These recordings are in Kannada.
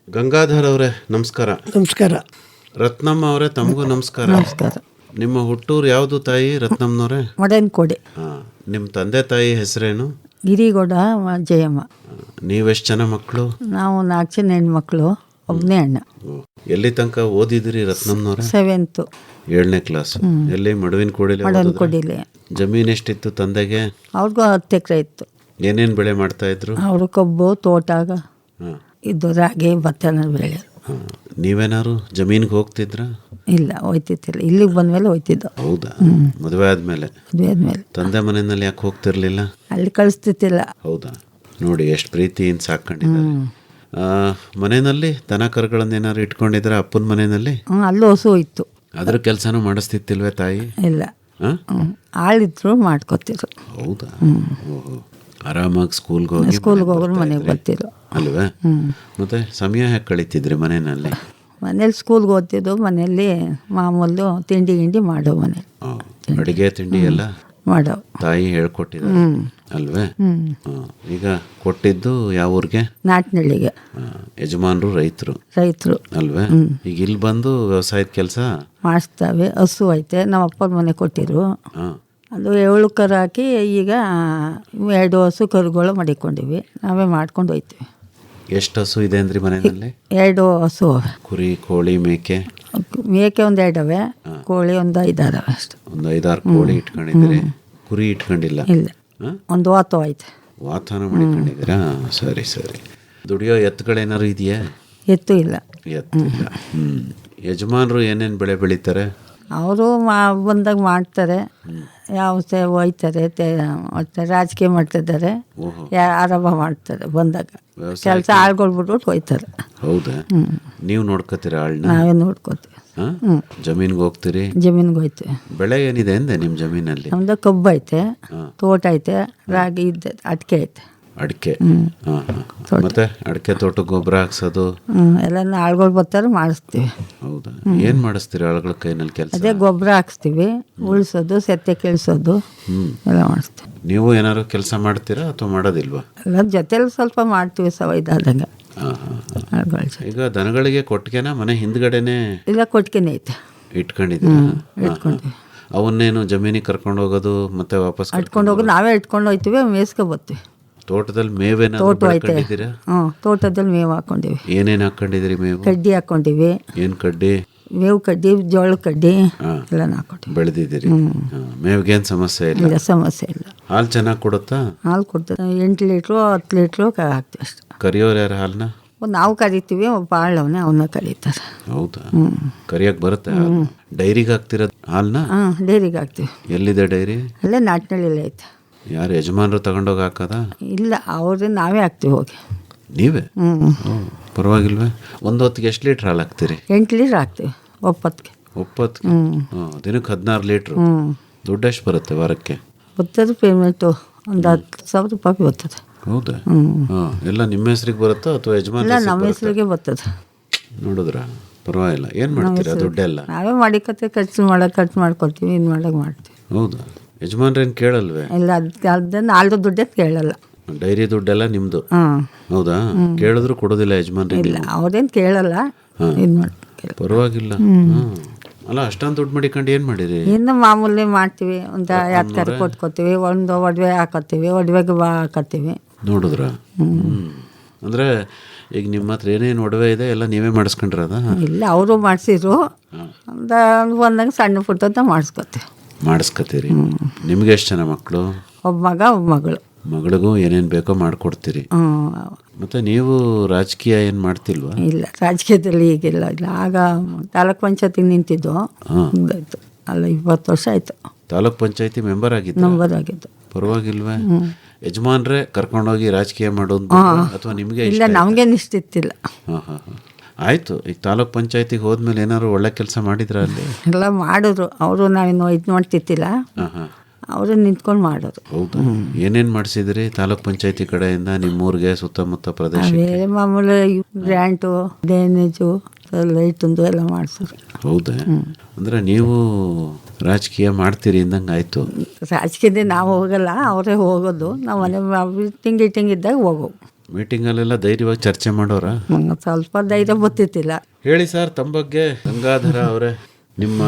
ಗಂಗಾಧರ್ ಅವರೇ ನಮಸ್ಕಾರ. ನಮಸ್ಕಾರ. ರತ್ನಮ್ಮ ಅವರೇ ತಮಗೂ ನಮಸ್ಕಾರ. ನಮಸ್ಕಾರ. ನಿಮ್ಮ ಹುಟ್ಟೂರು ಯಾವುದು ತಾಯಿ ರತ್ನಮ್ಮನವರೇ? ಮಡನ್ಕೋಡೆ. ನಿಮ್ಮ ತಂದೆ ತಾಯಿ ಹೆಸರೇನು? ಗಿರಿಗೌಡ ಜಯಮ್ಮ. ನೀವೆಷ್ಟು ಜನ ಮಕ್ಕಳು? ನಾವು 4 ಜನ ಹೆಣ್ಮಕ್ಳು, ಒಬ್ಬನೇ ಅಣ್ಣ. ಎಲ್ಲಿ ತನಕ ಓದಿದಿರಿ ರತ್ನಮ್ಮನವರೇ? 7th 7ನೇ class. ಎಲ್ಲಿ? ಮಡನ್ಕೋಡಿಲಿ. ಜಮೀನ್ ಎಷ್ಟಿತ್ತು ತಂದೆಗೆ? ಅವ್ರಿಗೂ 10 ಎಕರೆ ಇತ್ತು. ಏನೇನು ಬೆಳೆ ಮಾಡ್ತಾ ಇದ್ರು? ಅವರು ಕಬ್ಬು, ತೋಟ ಇದು, ರಾಗಿ, ಭತ್ತನ ಬೆಳೆ. ನೀವೇನಾರು ಜಮೀನಿಗೆ ಹೋಗ್ತಿದ್ರ? ಇಲ್ಲ, ಹೋಯ್ತಿತ್ತಿಲ್ಲ. ಇಲ್ಲಿಗೆ ಬಂದ್ಮೇಲೆ ಹೋಯ್ತಿದ್ದು. ಹೌದಾ? ಮದುವೆ ಆದ್ಮೇಲೆ? ಮದುವೆ ಆದ್ಮೇಲೆ. ತಂದೆ ಮನೆಯಲ್ಲಿ ಯಾಕೆ ಹೋಗ್ತಿರ್ಲಿಲ್ಲ? ಅಲ್ಲಿ ಕಳಿಸ್ತಿತ್ತಿಲ್ಲ. ಹೌದಾ? ನೋಡಿ ಎಷ್ಟು ಪ್ರೀತಿಯಿಂದ ಸಾಕೊಂಡಿದ್ದಾರೆ. ಮನೆಯಲ್ಲಿ ದನ ಕರುಗಳನ್ನ ಏನಾದ್ರು ಇಟ್ಕೊಂಡಿದ್ರ ಅಪ್ಪನ ಮನೆಯಲ್ಲಿ? ಅಲ್ಲೂ ಹಸು ಇತ್ತು. ಅದ್ರ ಕೆಲಸನೂ ಮಾಡಿಸ್ತಿತ್ತಿಲ್ವೇ ತಾಯಿ? ಇಲ್ಲ, ಆಳಿದ್ರು ಮಾಡ್ಕೊತಿರು. ಹೌದಾ? ಆರಾಮಾಗಿ ಸ್ಕೂಲ್ಗೆ ಹೋಗೋರು ಮನೆಗೆ ಬರ್ತಿರು ಅಲ್ವೇ? ಮತ್ತೆ ಸಮಯ ಹೇಗೆ ಕಳೀತಿದ್ರಿ ಮನೆಯಲ್ಲಿ? ಮನೇಲಿ ಸ್ಕೂಲ್ಗೆ ಓದ್ತಿದ್ದು. ಮನೆಯಲ್ಲಿ ಮಾಮೂಲು ತಿಂಡಿ ಗಿಂಡಿ ಮಾಡೋ. ಮನೆ ಅಡಿಗೆ ತಿಂಡಿ ಎಲ್ಲ ಮಾಡೋ ತಾಯಿ ಹೇಳ್ಕೊಟ್ಟಿದ್ದಾರೆ ಅಲ್ವೇ? ಈಗ ಕೊಟ್ಟಿದ್ದು ಯಾವ ಊರಿಗೆ? ನಾಟ್ನಳ್ಳಿಗೆ. ಯಜಮಾನ್ರು ರೈತರು ಅಲ್ವೇ? ಈಗ ಇಲ್ಲಿ ಬಂದು ವ್ಯವಸಾಯದ ಕೆಲಸ ಮಾಡಿಸ್ತವೆ. ಹಸು ಐತೆ, ನಮ್ಮ ಅಪ್ಪನ ಮನೆ ಕೊಟ್ಟಿರು. ಅದು 7 ಕರು ಹಾಕಿ ಈಗ 2 ಹಸು ಕರುಗಳು ಮಡಿಕೊಂಡಿವಿ. ನಾವೇ ಮಾಡ್ಕೊಂಡು ಹೋಯ್ತೀವಿ. ಎಷ್ಟು ಹಸು ಇದೆ ಅಂದ್ರಿ ಮನೆಯಲ್ಲಿ? 2 ಹಸು. ಕುರಿ, ಕೋಳಿ, ಮೇಕೆ? ಮೇಕೆ 1 2 ಅವೆ, ಕೋಳಿ 1 5 6 ಅಷ್ಟು. 1 5 6 ಕೋಳಿ ಇಟ್ಕೊಂಡಿದ್ದೀರಿ? ಕುರಿ ಇಟ್ಕೊಂಡಿಲ್ಲ? ಇಲ್ಲ, 1 ವಾತು ಐತೆ. ವಾತಾನ ಮಾಡಿಕೊಂಡಿದ್ದೀರಾ? ಸರಿ ಸರಿ. ದುಡಿಯೋ ಎತ್ತುಗಳೇನಾರು ಇದೆಯಾ? ಎತ್ತು ಇಲ್ಲ. ಎತ್ತಿಲ್ಲ. ಯಜಮಾನರು ಏನೇನು ಬೆಳೆ ಬೆಳೀತಾರೆ? ಅವರು ಬಂದಾಗ ಮಾಡ್ತಾರೆ. ಯಾವ ಹೋಯ್ತಾರೆ, ರಾಜಕೀಯ ಮಾಡ್ತಿದ್ದಾರೆ, ಆರಂಭ ಮಾಡ್ತಾರೆ. ಬಂದಾಗ ಕೆಲಸ ಆಳ್ಗಳು ಬಿಟ್ಬಿಟ್ಟು ಹೋಯ್ತಾರೆ. ಹೌದಾ? ನೀವು ನೋಡ್ಕೋತೀರ ಆಳ್ನ? ನಾವೇ ನೋಡ್ಕೋತೀವಿ. ಜಮೀನ್ಗೆ ಹೋಗ್ತೀರಿ? ಜಮೀನ್ಗೆ ಹೋಯ್ತೀವಿ. ಬೆಳೆ ಏನಿದೆ ಅಂದೆ ನಿಮ್ಮ ಜಮೀನಲ್ಲಿ? ನಮ್ದು ಕಬ್ಬು ಐತೆ, ತೋಟ ಐತೆ, ರಾಗಿ ಇದ್ದೆ, ಅಡಿಕೆ ಐತೆ. ಅಡಿಕೆ? ಮತ್ತೆ ಅಡಿಕೆ ತೋಟ ಗೊಬ್ಬರ ಹಾಕ್ಸೋದು ಎಲ್ಲ ಆಳ್ಗಳು ಬರ್ತಾರೆ, ಮಾಡಿಸ್ತೀವಿ. ಹೌದಾ? ಏನ್ ಮಾಡಿಸ್ತೀರಿ ಆಳುಗಳ ಕೈನಲ್ಲಿ ಕೆಲಸ? ಅದೇ ಗೊಬ್ಬರ ಹಾಕ್ಸ್ತೀವಿ, ಉಳಿಸೋದು, ಸೆತ್ತೆ ಕೀಳ್ಸೋದು ಎಲ್ಲ ಮಾಡಿಸ್ತೀವಿ. ನೀವು ಏನಾದ್ರು ಕೆಲಸ ಮಾಡ್ತೀರಾ ಅಥವಾ ಮಾಡೋದಿಲ್ವಾ? ಎಲ್ಲ ಜೊತೆಲಿ ಸ್ವಲ್ಪ ಮಾಡ್ತೀವಿ, ಸವೈದಾದಂಗೆ. ಈಗ ದನಗಳಿಗೆ ಕೊಟ್ಟಿಗೆನ ಮನೆ ಹಿಂದ್ಗಡೆನೆ? ಇಲ್ಲ, ಕೊಟ್ಟಿಗೆನೇ ಐತೆ. ಇಟ್ಕೊಂಡಿದ್ದೀರಾ? ಅವನ್ನೇನು ಜಮೀನಿಗೆ ಕರ್ಕೊಂಡು ಹೋಗೋದು ಮತ್ತೆ ವಾಪಸ್ ಇಟ್ಕೊಂಡು ಹೋಗೋದು ನಾವೇ ಇಟ್ಕೊಂಡು ಹೋಯ್ತೀವಿ, ಮೇಯ್ಸ್ಕೊ ಬರ್ತೀವಿ. ತೋಟದಲ್ಲಿ ಮೇವೇನಾದ್ರು ಬೆಳ್ಕೊಂಡಿದ್ದೀರಾ? ತೋಟದಲ್ಲಿ ಮೇವು ಹಾಕೊಂಡಿವಿ. ಏನೇನು ಹಾಕೊಂಡಿದ್ದೀರಿ ಮೇವು? ಕಡ್ಡಿ ಹಾಕೊಂಡಿವಿ. ಏನ್ ಕಡ್ಡಿ? ಮೇವು ಕಡ್ಡಿ, ಜೋಳ ಕಡ್ಡಿ ಎಲ್ಲ ಹಾಕೊಂಡಿವಿ. ಬೆಳೆದಿದ್ದೀರಿ? ಮೇವಿಗೇನು ಸಮಸ್ಯೆ ಇಲ್ಲ? ಇಲ್ಲ, ಸಮಸ್ಯೆ ಇಲ್ಲ. ಹಾಲು ಚೆನ್ನಾಗಿ ಕೊಡುತ್ತಾ? ಹಾಲು ಕೊಡ್ತದೆ. 8 ಲೀಟ್ರು 10 ಲೀಟ್ರು ಹಾಕ್ತೀವಿ ಅಷ್ಟು. ಕರಿಯೋರು ಯಾರು ಹಾಲನ್ನ? ನಾವು ಕರಿತೀವಿ, ಒಬ್ಬ ಆಳವನೇ ಅವನ್ನ ಕರೀತಾರೆ. ಹೌದಾ? ಕರಿಯಕ್ಕೆ ಬರುತ್ತೆ? ಡೈರಿಗೆ ಹಾಕ್ತಿರೋದು ಹಾಲನ್ನ? ಡೈರಿಗೆ ಹಾಕ್ತೀವಿ. ಎಲ್ಲಿದೆ ಡೈರಿ? ಅಲ್ಲೇ ನಾಟ್ನಳ್ಳಿಲೇ ಐತೆ. ಯಾರು ಯಜಮಾನರು ತಗೊಂಡೋಗಿ ಹಾಕೋದಾ? ಇಲ್ಲ, ಅವ್ರಿಗೆ ನಾವೇ ಹಾಕ್ತೀವಿ ಹೋಗಿ. ನೀವೇ? ಪರವಾಗಿಲ್ವೇ? ಒಂದು ಹೊತ್ತಿಗೆ ಎಷ್ಟು ಲೀಟ್ರ್ ಹಾಲು ಹಾಕ್ತೀರಿ? 8 ಲೀಟ್ರ್ ಹಾಕ್ತೀವಿ ಒಪ್ಪತ್ತಿಗೆ. ದಿನಕ್ಕೆ 16 ಲೀಟ್ರು. ದುಡ್ಡು ಎಷ್ಟು ಬರುತ್ತೆ ವಾರಕ್ಕೆ? ಬರ್ತದೆ ಪೇಮೆಂಟು ಒಂದು 10,000 ರೂಪಾಯಿ ಬರ್ತದೆ. ಹೌದಾ? ಎಲ್ಲ ನಿಮ್ಮ ಹೆಸ್ರಿಗೆ ಬರುತ್ತಾ ಅಥವಾ ಯಜಮಾನ? ಇಲ್ಲ, ನಮ್ಮ ಹೆಸ್ರಿಗೆ ಬರ್ತದೆ. ನೋಡಿದ್ರ? ಪರವಾಗಿಲ್ಲ. ಏನು ಮಾಡ್ತೀರಾ ದುಡ್ಡೆಲ್ಲ? ನಾವೇ ಮಾಡಿಕತ್ತೆ, ಖರ್ಚು ಮಾಡ್ಕೊಳ್ತೀವಿ, ಇದು ಮಾಡಕ್ಕೆ ಮಾಡ್ತೀವಿ. ಹೌದಾ? ಯಜಮಾನ್ರೇನು ಕೇಳಲ್ವೇ? ಇಲ್ಲ, ಅದನ್ನ ಆಳ್ದು ದುಡ್ಡೇ ಕೇಳಲ್ಲ. ಡೈರಿ ದುಡ್ಡೆಲ್ಲ ನಿಮ್ಮದು? ಹೌದಾ? ಕೇಳಿದ್ರು ಕೊಡೋದಿಲ್ಲ ಯಜಮಾನ್ರಿಗೆ? ಇಲ್ಲ, ಅವ್ರೇನು ಕೇಳಲ್ಲ. ಇದು ಮಾಡಿ ಪರವಾಗಿಲ್ಲ. ಅಲ್ಲ, ಅಷ್ಟೊಂದು ದುಡ್ಡು ಮಾಡಿಕೊಂಡು ಏನು ಮಾಡಿರಿ? ಇನ್ನು ಮಾಮೂಲಿ ಮಾಡ್ತೀವಿ. ಒಂದು 2 ಕರೆ ಕೊಟ್ಕೋತೀವಿ, ಒಂದು ಒಡವೆ ಹಾಕೋತೀವಿ, ಒಡವೆಗೆ ಹಾಕೋತೀವಿ. ನೋಡಿದ್ರ? ಅಂದರೆ ಈಗ ನಿಮ್ಮ ಹತ್ರ ಏನೇನು ಒಡವೆ ಇದೆ ಎಲ್ಲ ನೀವೇ ಮಾಡಿಸ್ಕೊಂಡ್ರದ? ಇಲ್ಲ, ಅವರು ಮಾಡಿಸಿದ್ರು. ಒಂದಾಗ ಸಣ್ಣ ಪುಟ್ಟದ ಮಾಡಿಸ್ಕೊತೀರಿ. ನಿಮ್ಗೆ ಎಷ್ಟು ಜನ ಮಕ್ಕಳು? ಒಬ್ಬ ಮಗ, ಒಬ್ಬ ಮಗಳು. ಮಗಳಿಗೂ ಏನೇನು ಬೇಕೋ ಮಾಡಿಕೊಡ್ತೀರಿ. ಮತ್ತೆ ನೀವು ರಾಜಕೀಯ ಏನು ಮಾಡ್ತಿಲ್ವಾ? ಇಲ್ಲ, ರಾಜಕೀಯದಲ್ಲಿ ಈಗಿಲ್ಲ. ಇಲ್ಲ, ಆಗ ತಾಲೂಕ್ ಪಂಚಾಯತಿಗೆ ನಿಂತಿದ್ದು. ಅಲ್ಲ, 20 ವರ್ಷ ಆಯ್ತು. ತಾಲೂಕ್ ಪಂಚಾಯತಿ ಮೆಂಬರ್ ಆಗಿದ್ದು? ಪರವಾಗಿಲ್ವೇ? ಯಜಮಾನ್ರೆ ಕರ್ಕೊಂಡೋಗಿ ರಾಜಕೀಯ ಮಾಡೋದು ಅಥವಾ ನಿಮಗೆ? ಇಲ್ಲ, ನಮಗೇನು ಇಷ್ಟ ಇತ್ತಿಲ್ಲ. ಆಯ್ತು. ಈಗ ತಾಲೂಕ್ ಪಂಚಾಯತಿಗೆ ಹೋದ್ಮೇಲೆ ಏನಾದ್ರು ಒಳ್ಳೆ ಕೆಲಸ ಮಾಡಿದ್ರ ಅಲ್ಲಿ? ಎಲ್ಲ ಮಾಡಿದ್ರು ಅವರು. ನಾವೇನು ಇದು ಮಾಡ್ತಿತ್ತಿಲ್ಲ, ಅವರು ನಿಂತ್ಕೊಂಡು ಮಾಡೋರು. ಹೌದಾ? ಏನೇನು ಮಾಡಿಸಿದ್ರಿ ತಾಲೂಕ್ ಪಂಚಾಯತಿ ಕಡೆಯಿಂದ ನಿಮ್ಮೂರಿಗೆ ಸುತ್ತಮುತ್ತ ಪ್ರದೇಶ? ಮಾಮೂಲಿ ಗ್ರ್ಯಾಂಟು, ಡ್ರೈನೇಜು, ಲೈಟುಂದು ಎಲ್ಲ ಮಾಡಿಸೋರು. ಹೌದಾ? ಅಂದರೆ ನೀವು ರಾಜಕೀಯ ಮಾಡ್ತೀರಿ ಅಂದಂಗೆ ಆಯಿತು. ರಾಜಕೀಯದಿಂದ ನಾವು ಹೋಗಲ್ಲ, ಅವರೇ ಹೋಗೋದು. ನಾವು ಮನೆ ಮೀಟಿಂಗ್ ಇದ್ದಾಗ ಹೋಗೋವು. ಮೀಟಿಂಗಲ್ಲೆಲ್ಲ ಧೈರ್ಯವಾಗಿ ಚರ್ಚೆ ಮಾಡೋರ? ನಂಗೆ ಸ್ವಲ್ಪ ಧೈರ್ಯ ಗೊತ್ತಿತ್ತಿಲ್ಲ. ಹೇಳಿ ಸರ್ ತಮ್ಮ ಬಗ್ಗೆ. ಗಂಗಾಧರ ಅವರೇ, ನಿಮ್ಮ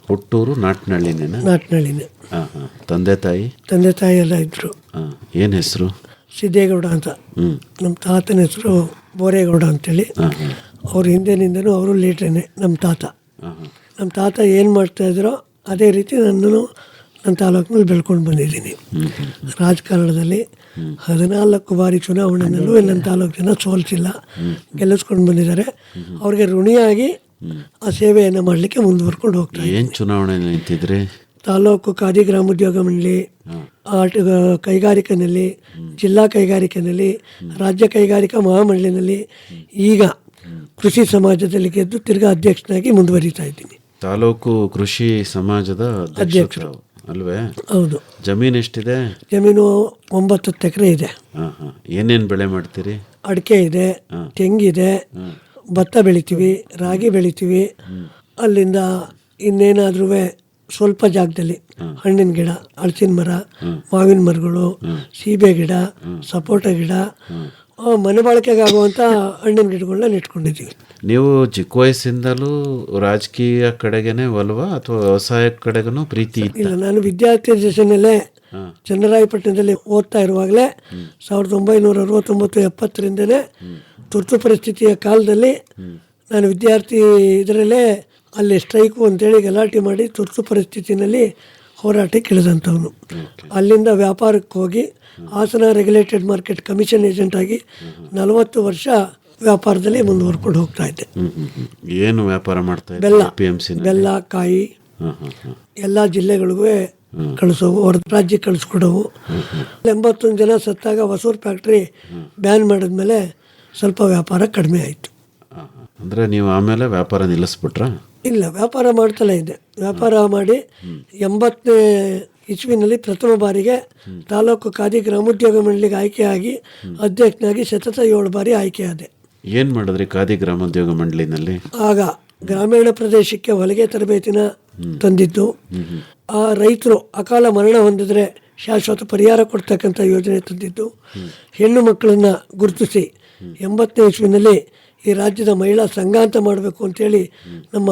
ಹುಟ್ಟೂರು ನಾಟ್ನಳ್ಳಿನೇನಾ? ನಾಟ್ನಳ್ಳಿನೇ. ಹಾಂ ಹಾಂ. ತಂದೆ ತಾಯಿ ಎಲ್ಲ ಇದ್ದರು. ಹಾಂ. ಏನು ಹೆಸರು? ಸಿದ್ದೇಗೌಡ ಅಂತ. ನಮ್ಮ ತಾತನ ಹೆಸರು ಬೋರೇಗೌಡ ಅಂತೇಳಿ. ಅವ್ರ ಹಿಂದೆನಿಂದನೂ ಅವರು ಲೀಟ್ರೇನೆ ನಮ್ಮ ತಾತ. ನಮ್ಮ ತಾತ ಏನು ಮಾಡ್ತಾಯಿದ್ರೋ ಅದೇ ರೀತಿ ನನ್ನನ್ನು ನನ್ನ ತಾಲೂಕಿನಲ್ಲಿ ಬೆಳ್ಕೊಂಡು ಬಂದಿದ್ದೀನಿ. ರಾಜಕಾರಣದಲ್ಲಿ 14 ಬಾರಿ ಚುನಾವಣೆಯಲ್ಲೂ ನನ್ನ ತಾಲೂಕು ಜನ ಸೋಲಿಸಿಲ್ಲ, ಗೆಲ್ಲಿಸ್ಕೊಂಡು ಬಂದಿದ್ದಾರೆ. ಅವ್ರಿಗೆ ಋಣಿಯಾಗಿ ಆ ಸೇವೆಯನ್ನು ಮಾಡಲಿಕ್ಕೆ ಮುಂದುವರ್ಕೊಂಡು ಹೋಗ್ತಾರೆ. ಏನು ಚುನಾವಣೆ ನಿಂತಿದ್ರಿ? ತಾಲೂಕು ಖಾದಿ ಗ್ರಾಮೋದ್ಯೋಗ ಮಂಡಳಿ, ಕೈಗಾರಿಕೆನಲ್ಲಿ, ಜಿಲ್ಲಾ ಕೈಗಾರಿಕೆನಲ್ಲಿ, ರಾಜ್ಯ ಕೈಗಾರಿಕಾ ಮಹಾಮಂಡಳಿನಲ್ಲಿ, ಈಗ ಕೃಷಿ ಸಮಾಜದಲ್ಲಿ ಗೆದ್ದು ತಿರ್ಗಾ ಅಧ್ಯಕ್ಷನಾಗಿ ಮುಂದುವರಿತಾ ಇದ್ದೀನಿ. ತಾಲೂಕು ಕೃಷಿ ಸಮಾಜದ ಅಧ್ಯಕ್ಷರು ಅಲ್ವೇ? ಹೌದು. ಜಮೀನು ಎಷ್ಟಿದೆ? ಜಮೀನು 9 ಎಕರೆ ಇದೆ. ಹಾಂ ಹಾಂ. ಏನೇನು ಬೆಳೆ ಮಾಡ್ತೀರಿ? ಅಡಿಕೆ ಇದೆ, ತೆಂಗಿದೆ, ಭತ್ತ ಬೆಳಿತೀವಿ, ರಾಗಿ ಬೆಳಿತೀವಿ. ಅಲ್ಲಿಂದ ಇನ್ನೇನಾದ್ರೂ ಸ್ವಲ್ಪ ಜಾಗದಲ್ಲಿ ಹಣ್ಣಿನ ಗಿಡ, ಹಲಸಿನ ಮರ, ಮಾವಿನ ಮರಗಳು, ಸೀಬೆ ಗಿಡ, ಸಪೋಟ ಗಿಡ, ಮನೆ ಬಳಕೆಗಾಗುವಂಥ ಹಣ್ಣಿನ ಗಿಡಗಳನ್ನ ನೆಟ್ಕೊಂಡಿದ್ದೀವಿ. ನೀವು ಚಿಕ್ಕ ವಯಸ್ಸಿಂದಲೂ ರಾಜಕೀಯ ಕಡೆಗೇನೆ ಒಲ್ವಾ ಅಥವಾ ವ್ಯವಸಾಯ ಕಡೆಗೂ ಪ್ರೀತಿ? ಇಲ್ಲ, ನಾನು ವಿದ್ಯಾರ್ಥಿ ದಶೆಯಲ್ಲೇ ಚನ್ನರಾಯಪಟ್ಟಣದಲ್ಲಿ ಓದ್ತಾ ಇರುವಾಗಲೇ 1969-70ರಿಂದನೇ ತುರ್ತು ಪರಿಸ್ಥಿತಿಯ ಕಾಲದಲ್ಲಿ ನಾನು ವಿದ್ಯಾರ್ಥಿ ಇದರಲ್ಲೇ ಅಲ್ಲಿ ಸ್ಟ್ರೈಕು ಅಂತೇಳಿ ಗಲಾಟೆ ಮಾಡಿ ತುರ್ತು ಪರಿಸ್ಥಿತಿನಲ್ಲಿ ಹೋರಾಟಕ್ಕೆ ಇಳಿದಂಥವನು. ಅಲ್ಲಿಂದ ವ್ಯಾಪಾರಕ್ಕೆ ಹೋಗಿ Hassan regulated market commission agent ಆಗಿ 40 ವರ್ಷ ವ್ಯಾಪಾರದಲ್ಲಿ ಮುಂದುವರ್ಕೊಂಡು ಹೋಗ್ತಾ ಇದ್ದೆ. ಏನು ವ್ಯಾಪಾರ ಮಾಡ್ತಾ ಇದ್ದೆ? ಬೆಲ್ಲ, ಕಾಯಿ ಎಲ್ಲ ಜಿಲ್ಲೆಗಳಿಗೂ ಕಳಿಸೋವು, ಹೊರ ರಾಜ್ಯಕ್ಕೆ ಕಳಿಸ್ಕೊಡೋವು. 81 ಜನ ಸತ್ತಾಗ ಹೊಸೂರು ಫ್ಯಾಕ್ಟ್ರಿ ಬ್ಯಾನ್ ಮಾಡಿದ್ಮೇಲೆ ಸ್ವಲ್ಪ ವ್ಯಾಪಾರ ಕಡಿಮೆ ಆಯಿತು. ಅಂದರೆ ನೀವು ಆಮೇಲೆ ವ್ಯಾಪಾರ ನಿಲ್ಲಿಸ್ಬಿಟ್ರಾ? ಇಲ್ಲ, ವ್ಯಾಪಾರ ಮಾಡ್ತಲೇ ಇದ್ದೆ. ವ್ಯಾಪಾರ ಮಾಡಿ 80ನೇ ಇಸ್ವಿನಲ್ಲಿ ಪ್ರಥಮ ಬಾರಿಗೆ ತಾಲೂಕು ಖಾದಿ ಗ್ರಾಮೋದ್ಯೋಗ ಮಂಡಳಿಗೆ ಆಯ್ಕೆಯಾಗಿ ಅಧ್ಯಕ್ಷನಾಗಿ ಸತತ 7 ಬಾರಿ ಆಯ್ಕೆಯಾದೆ. ಏನು ಮಾಡಿದ್ರಿ ಖಾದಿ ಗ್ರಾಮೋದ್ಯೋಗ ಮಂಡಳಿನಲ್ಲಿ? ಆಗ ಗ್ರಾಮೀಣ ಪ್ರದೇಶಕ್ಕೆ ಹೊಲಿಗೆ ತರಬೇತಿನ ತಂದಿದ್ದು, ಆ ರೈತರು ಅಕಾಲ ಮರಣ ಹೊಂದಿದ್ರೆ ಶಾಶ್ವತ ಪರಿಹಾರ ಕೊಡ್ತಕ್ಕಂಥ ಯೋಜನೆ ತಂದಿದ್ದು, ಹೆಣ್ಣು ಮಕ್ಕಳನ್ನು ಗುರುತಿಸಿ 80ನೇ ಇಸ್ವಿನಲ್ಲಿ ಈ ರಾಜ್ಯದ ಮಹಿಳಾ ಸಂಘ ಅಂತ ಮಾಡಬೇಕು ಅಂತೇಳಿ ನಮ್ಮ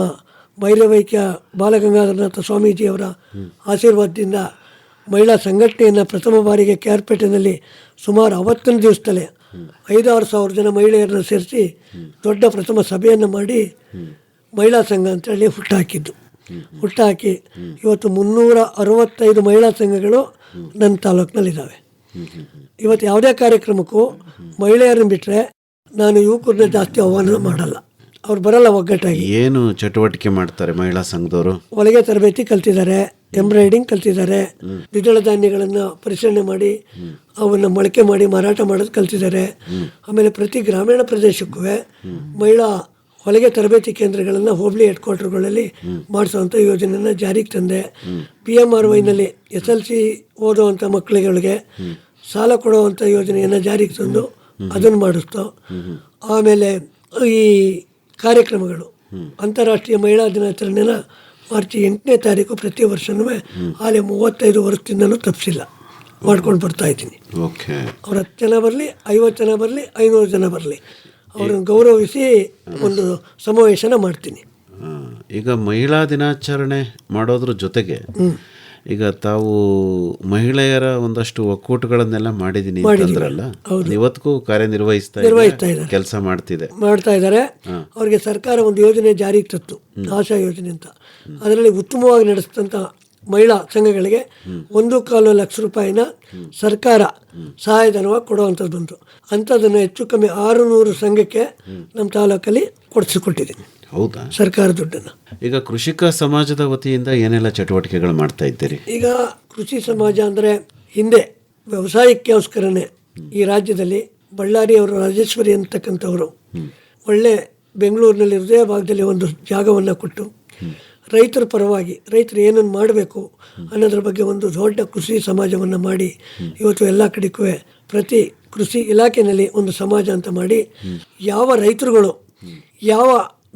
ಭೈರವೈಕ್ಯ ಬಾಲಗಂಗಾಧರನಾಥ ಸ್ವಾಮೀಜಿಯವರ ಆಶೀರ್ವಾದದಿಂದ ಮಹಿಳಾ ಸಂಘಟನೆಯನ್ನು ಪ್ರಥಮ ಬಾರಿಗೆ KR-ಪೇಟೆನಲ್ಲಿ ಸುಮಾರು 50ನೇ ದಿವಸದಲ್ಲೇ 5,000-6,000 ಜನ ಮಹಿಳೆಯರನ್ನು ಸೇರಿಸಿ ದೊಡ್ಡ ಪ್ರಥಮ ಸಭೆಯನ್ನು ಮಾಡಿ ಮಹಿಳಾ ಸಂಘ ಅಂತೇಳಿ ಹುಟ್ಟಾಕಿ ಇವತ್ತು 365 ಮಹಿಳಾ ಸಂಘಗಳು ನನ್ನ ತಾಲೂಕಿನಲ್ಲಿದ್ದಾವೆ. ಇವತ್ತು ಯಾವುದೇ ಕಾರ್ಯಕ್ರಮಕ್ಕೂ ಮಹಿಳೆಯರನ್ನು ಬಿಟ್ಟರೆ ನಾನು ಯುವಕರನ್ನ ಜಾಸ್ತಿ ಆಹ್ವಾನ ಮಾಡಲ್ಲ, ಅವ್ರು ಬರಲ್ಲ ಒಗ್ಗಟ್ಟಾಗಿ. ಏನು ಚಟುವಟಿಕೆ ಮಾಡ್ತಾರೆ ಮಹಿಳಾ ಸಂಘದವರು? ಹೊಲಿಗೆ ತರಬೇತಿ ಕಲ್ತಿದ್ದಾರೆ, ಎಂಬ್ರಾಯ್ಡಿಂಗ್ ಕಲ್ತಿದ್ದಾರೆ, ದ್ವಿದಳ ಧಾನ್ಯಗಳನ್ನು ಪರಿಶೀಲನೆ ಮಾಡಿ ಅವನ್ನು ಮೊಳಕೆ ಮಾಡಿ ಮಾರಾಟ ಮಾಡೋದು ಕಲ್ತಿದ್ದಾರೆ. ಆಮೇಲೆ ಪ್ರತಿ ಗ್ರಾಮೀಣ ಪ್ರದೇಶಕ್ಕೂ ಮಹಿಳಾ ಹೊಲಿಗೆ ತರಬೇತಿ ಕೇಂದ್ರಗಳನ್ನು ಹೋಬಳಿ ಹೆಡ್ ಕ್ವಾರ್ಟರ್ಗಳಲ್ಲಿ ಮಾಡಿಸುವಂಥ ಯೋಜನೆಯನ್ನು ಜಾರಿಗೆ ತಂದೆ. PMRYನಲ್ಲಿ SLC ಓದುವಂಥ ಮಕ್ಕಳುಗಳಿಗೆ ಸಾಲ ಕೊಡುವಂಥ ಯೋಜನೆಯನ್ನು ಜಾರಿಗೆ ತಂದು ಅದನ್ನು ಮಾಡಿಸ್ತು. ಆಮೇಲೆ ಈ ಕಾರ್ಯಕ್ರಮಗಳು ಅಂತಾರಾಷ್ಟ್ರೀಯ ಮಹಿಳಾ ದಿನಾಚರಣೆನ ಮಾರ್ಚ್ 8ನೇ ತಾರೀಕು ಪ್ರತಿ ವರ್ಷನೂ ಅಲ್ಲಿ 35 ವರ್ಷದಿಂದಲೂ ತಪ್ಪಿಸಿಲ್ಲ ಮಾಡ್ಕೊಂಡು ಬರ್ತಾ ಇದ್ದೀನಿ. ಅವ್ರು 10 ಜನ ಬರಲಿ, 50 ಜನ ಬರಲಿ, 500 ಜನ ಬರಲಿ, ಅವ್ರನ್ನ ಗೌರವಿಸಿ ಒಂದು ಸಮಾವೇಶನ ಮಾಡ್ತೀನಿ. ಈಗ ಮಹಿಳಾ ದಿನಾಚರಣೆ ಮಾಡೋದ್ರ ಜೊತೆಗೆ ಈಗ ತಾವು ಮಹಿಳೆಯರ ಒಂದಷ್ಟು ಒಕ್ಕೂಟಗಳನ್ನೆಲ್ಲ ಮಾಡಿದ್ದೀನಿ ಅಂತಂದ್ರಲ್ಲ, ಇವತ್ತಿಗೂ ಕಾರ್ಯನಿರ್ವಹಿಸ್ತಾ ಕೆಲಸ ಮಾಡ್ತಾ ಇದ್ದಾರೆ. ಅವ್ರಿಗೆ ಸರ್ಕಾರ ಒಂದು ಯೋಜನೆ ಜಾರಿಗೆ ತತ್ತು, ಆಶಾ ಯೋಜನೆ ಅಂತ. ಅದರಲ್ಲಿ ಉತ್ತಮವಾಗಿ ನಡೆಸಿದಂಥ ಮಹಿಳಾ ಸಂಘಗಳಿಗೆ 1.25 ಲಕ್ಷ ರೂಪಾಯಿನ ಸರ್ಕಾರ ಸಹಾಯಧನವಾಗಿ ಕೊಡುವಂಥದ್ದು ಉಂಟು. ಅಂಥದ್ದನ್ನು ಹೆಚ್ಚು ಕಮ್ಮಿ 600 ಸಂಘಕ್ಕೆ ನಮ್ಮ ತಾಲೂಕಲ್ಲಿ ಕೊಡಿಸಿಕೊಟ್ಟಿದ್ದೀನಿ. ಹೌದಾ? ಸರ್ಕಾರ ದುಡ್ಡನ್ನು. ಈಗ ಕೃಷಿಕ ಸಮಾಜದ ವತಿಯಿಂದ ಏನೆಲ್ಲ ಚಟುವಟಿಕೆಗಳು ಮಾಡ್ತಾ ಇದ್ದೀರಿ? ಈಗ ಕೃಷಿ ಸಮಾಜ ಅಂದರೆ ಹಿಂದೆ ವ್ಯವಸಾಯಕ್ಕೋಸ್ಕರನೇ ಈ ರಾಜ್ಯದಲ್ಲಿ ಬಳ್ಳಾರಿಯವರು ರಾಜೇಶ್ವರಿ ಅಂತಕ್ಕಂಥವರು ಒಳ್ಳೆ ಬೆಂಗಳೂರಿನಲ್ಲಿ ಹೃದಯ ಭಾಗದಲ್ಲಿ ಒಂದು ಜಾಗವನ್ನು ಕೊಟ್ಟು ರೈತರ ಪರವಾಗಿ ರೈತರು ಏನನ್ನು ಮಾಡಬೇಕು ಅನ್ನೋದ್ರ ಬಗ್ಗೆ ಒಂದು ದೊಡ್ಡ ಕೃಷಿ ಸಮಾಜವನ್ನು ಮಾಡಿ ಇವತ್ತು ಎಲ್ಲ ಕಡೆಗೂ ಪ್ರತಿ ಕೃಷಿ ಇಲಾಖೆಯಲ್ಲಿ ಒಂದು ಸಮಾಜ ಅಂತ ಮಾಡಿ ಯಾವ ರೈತರುಗಳು ಯಾವ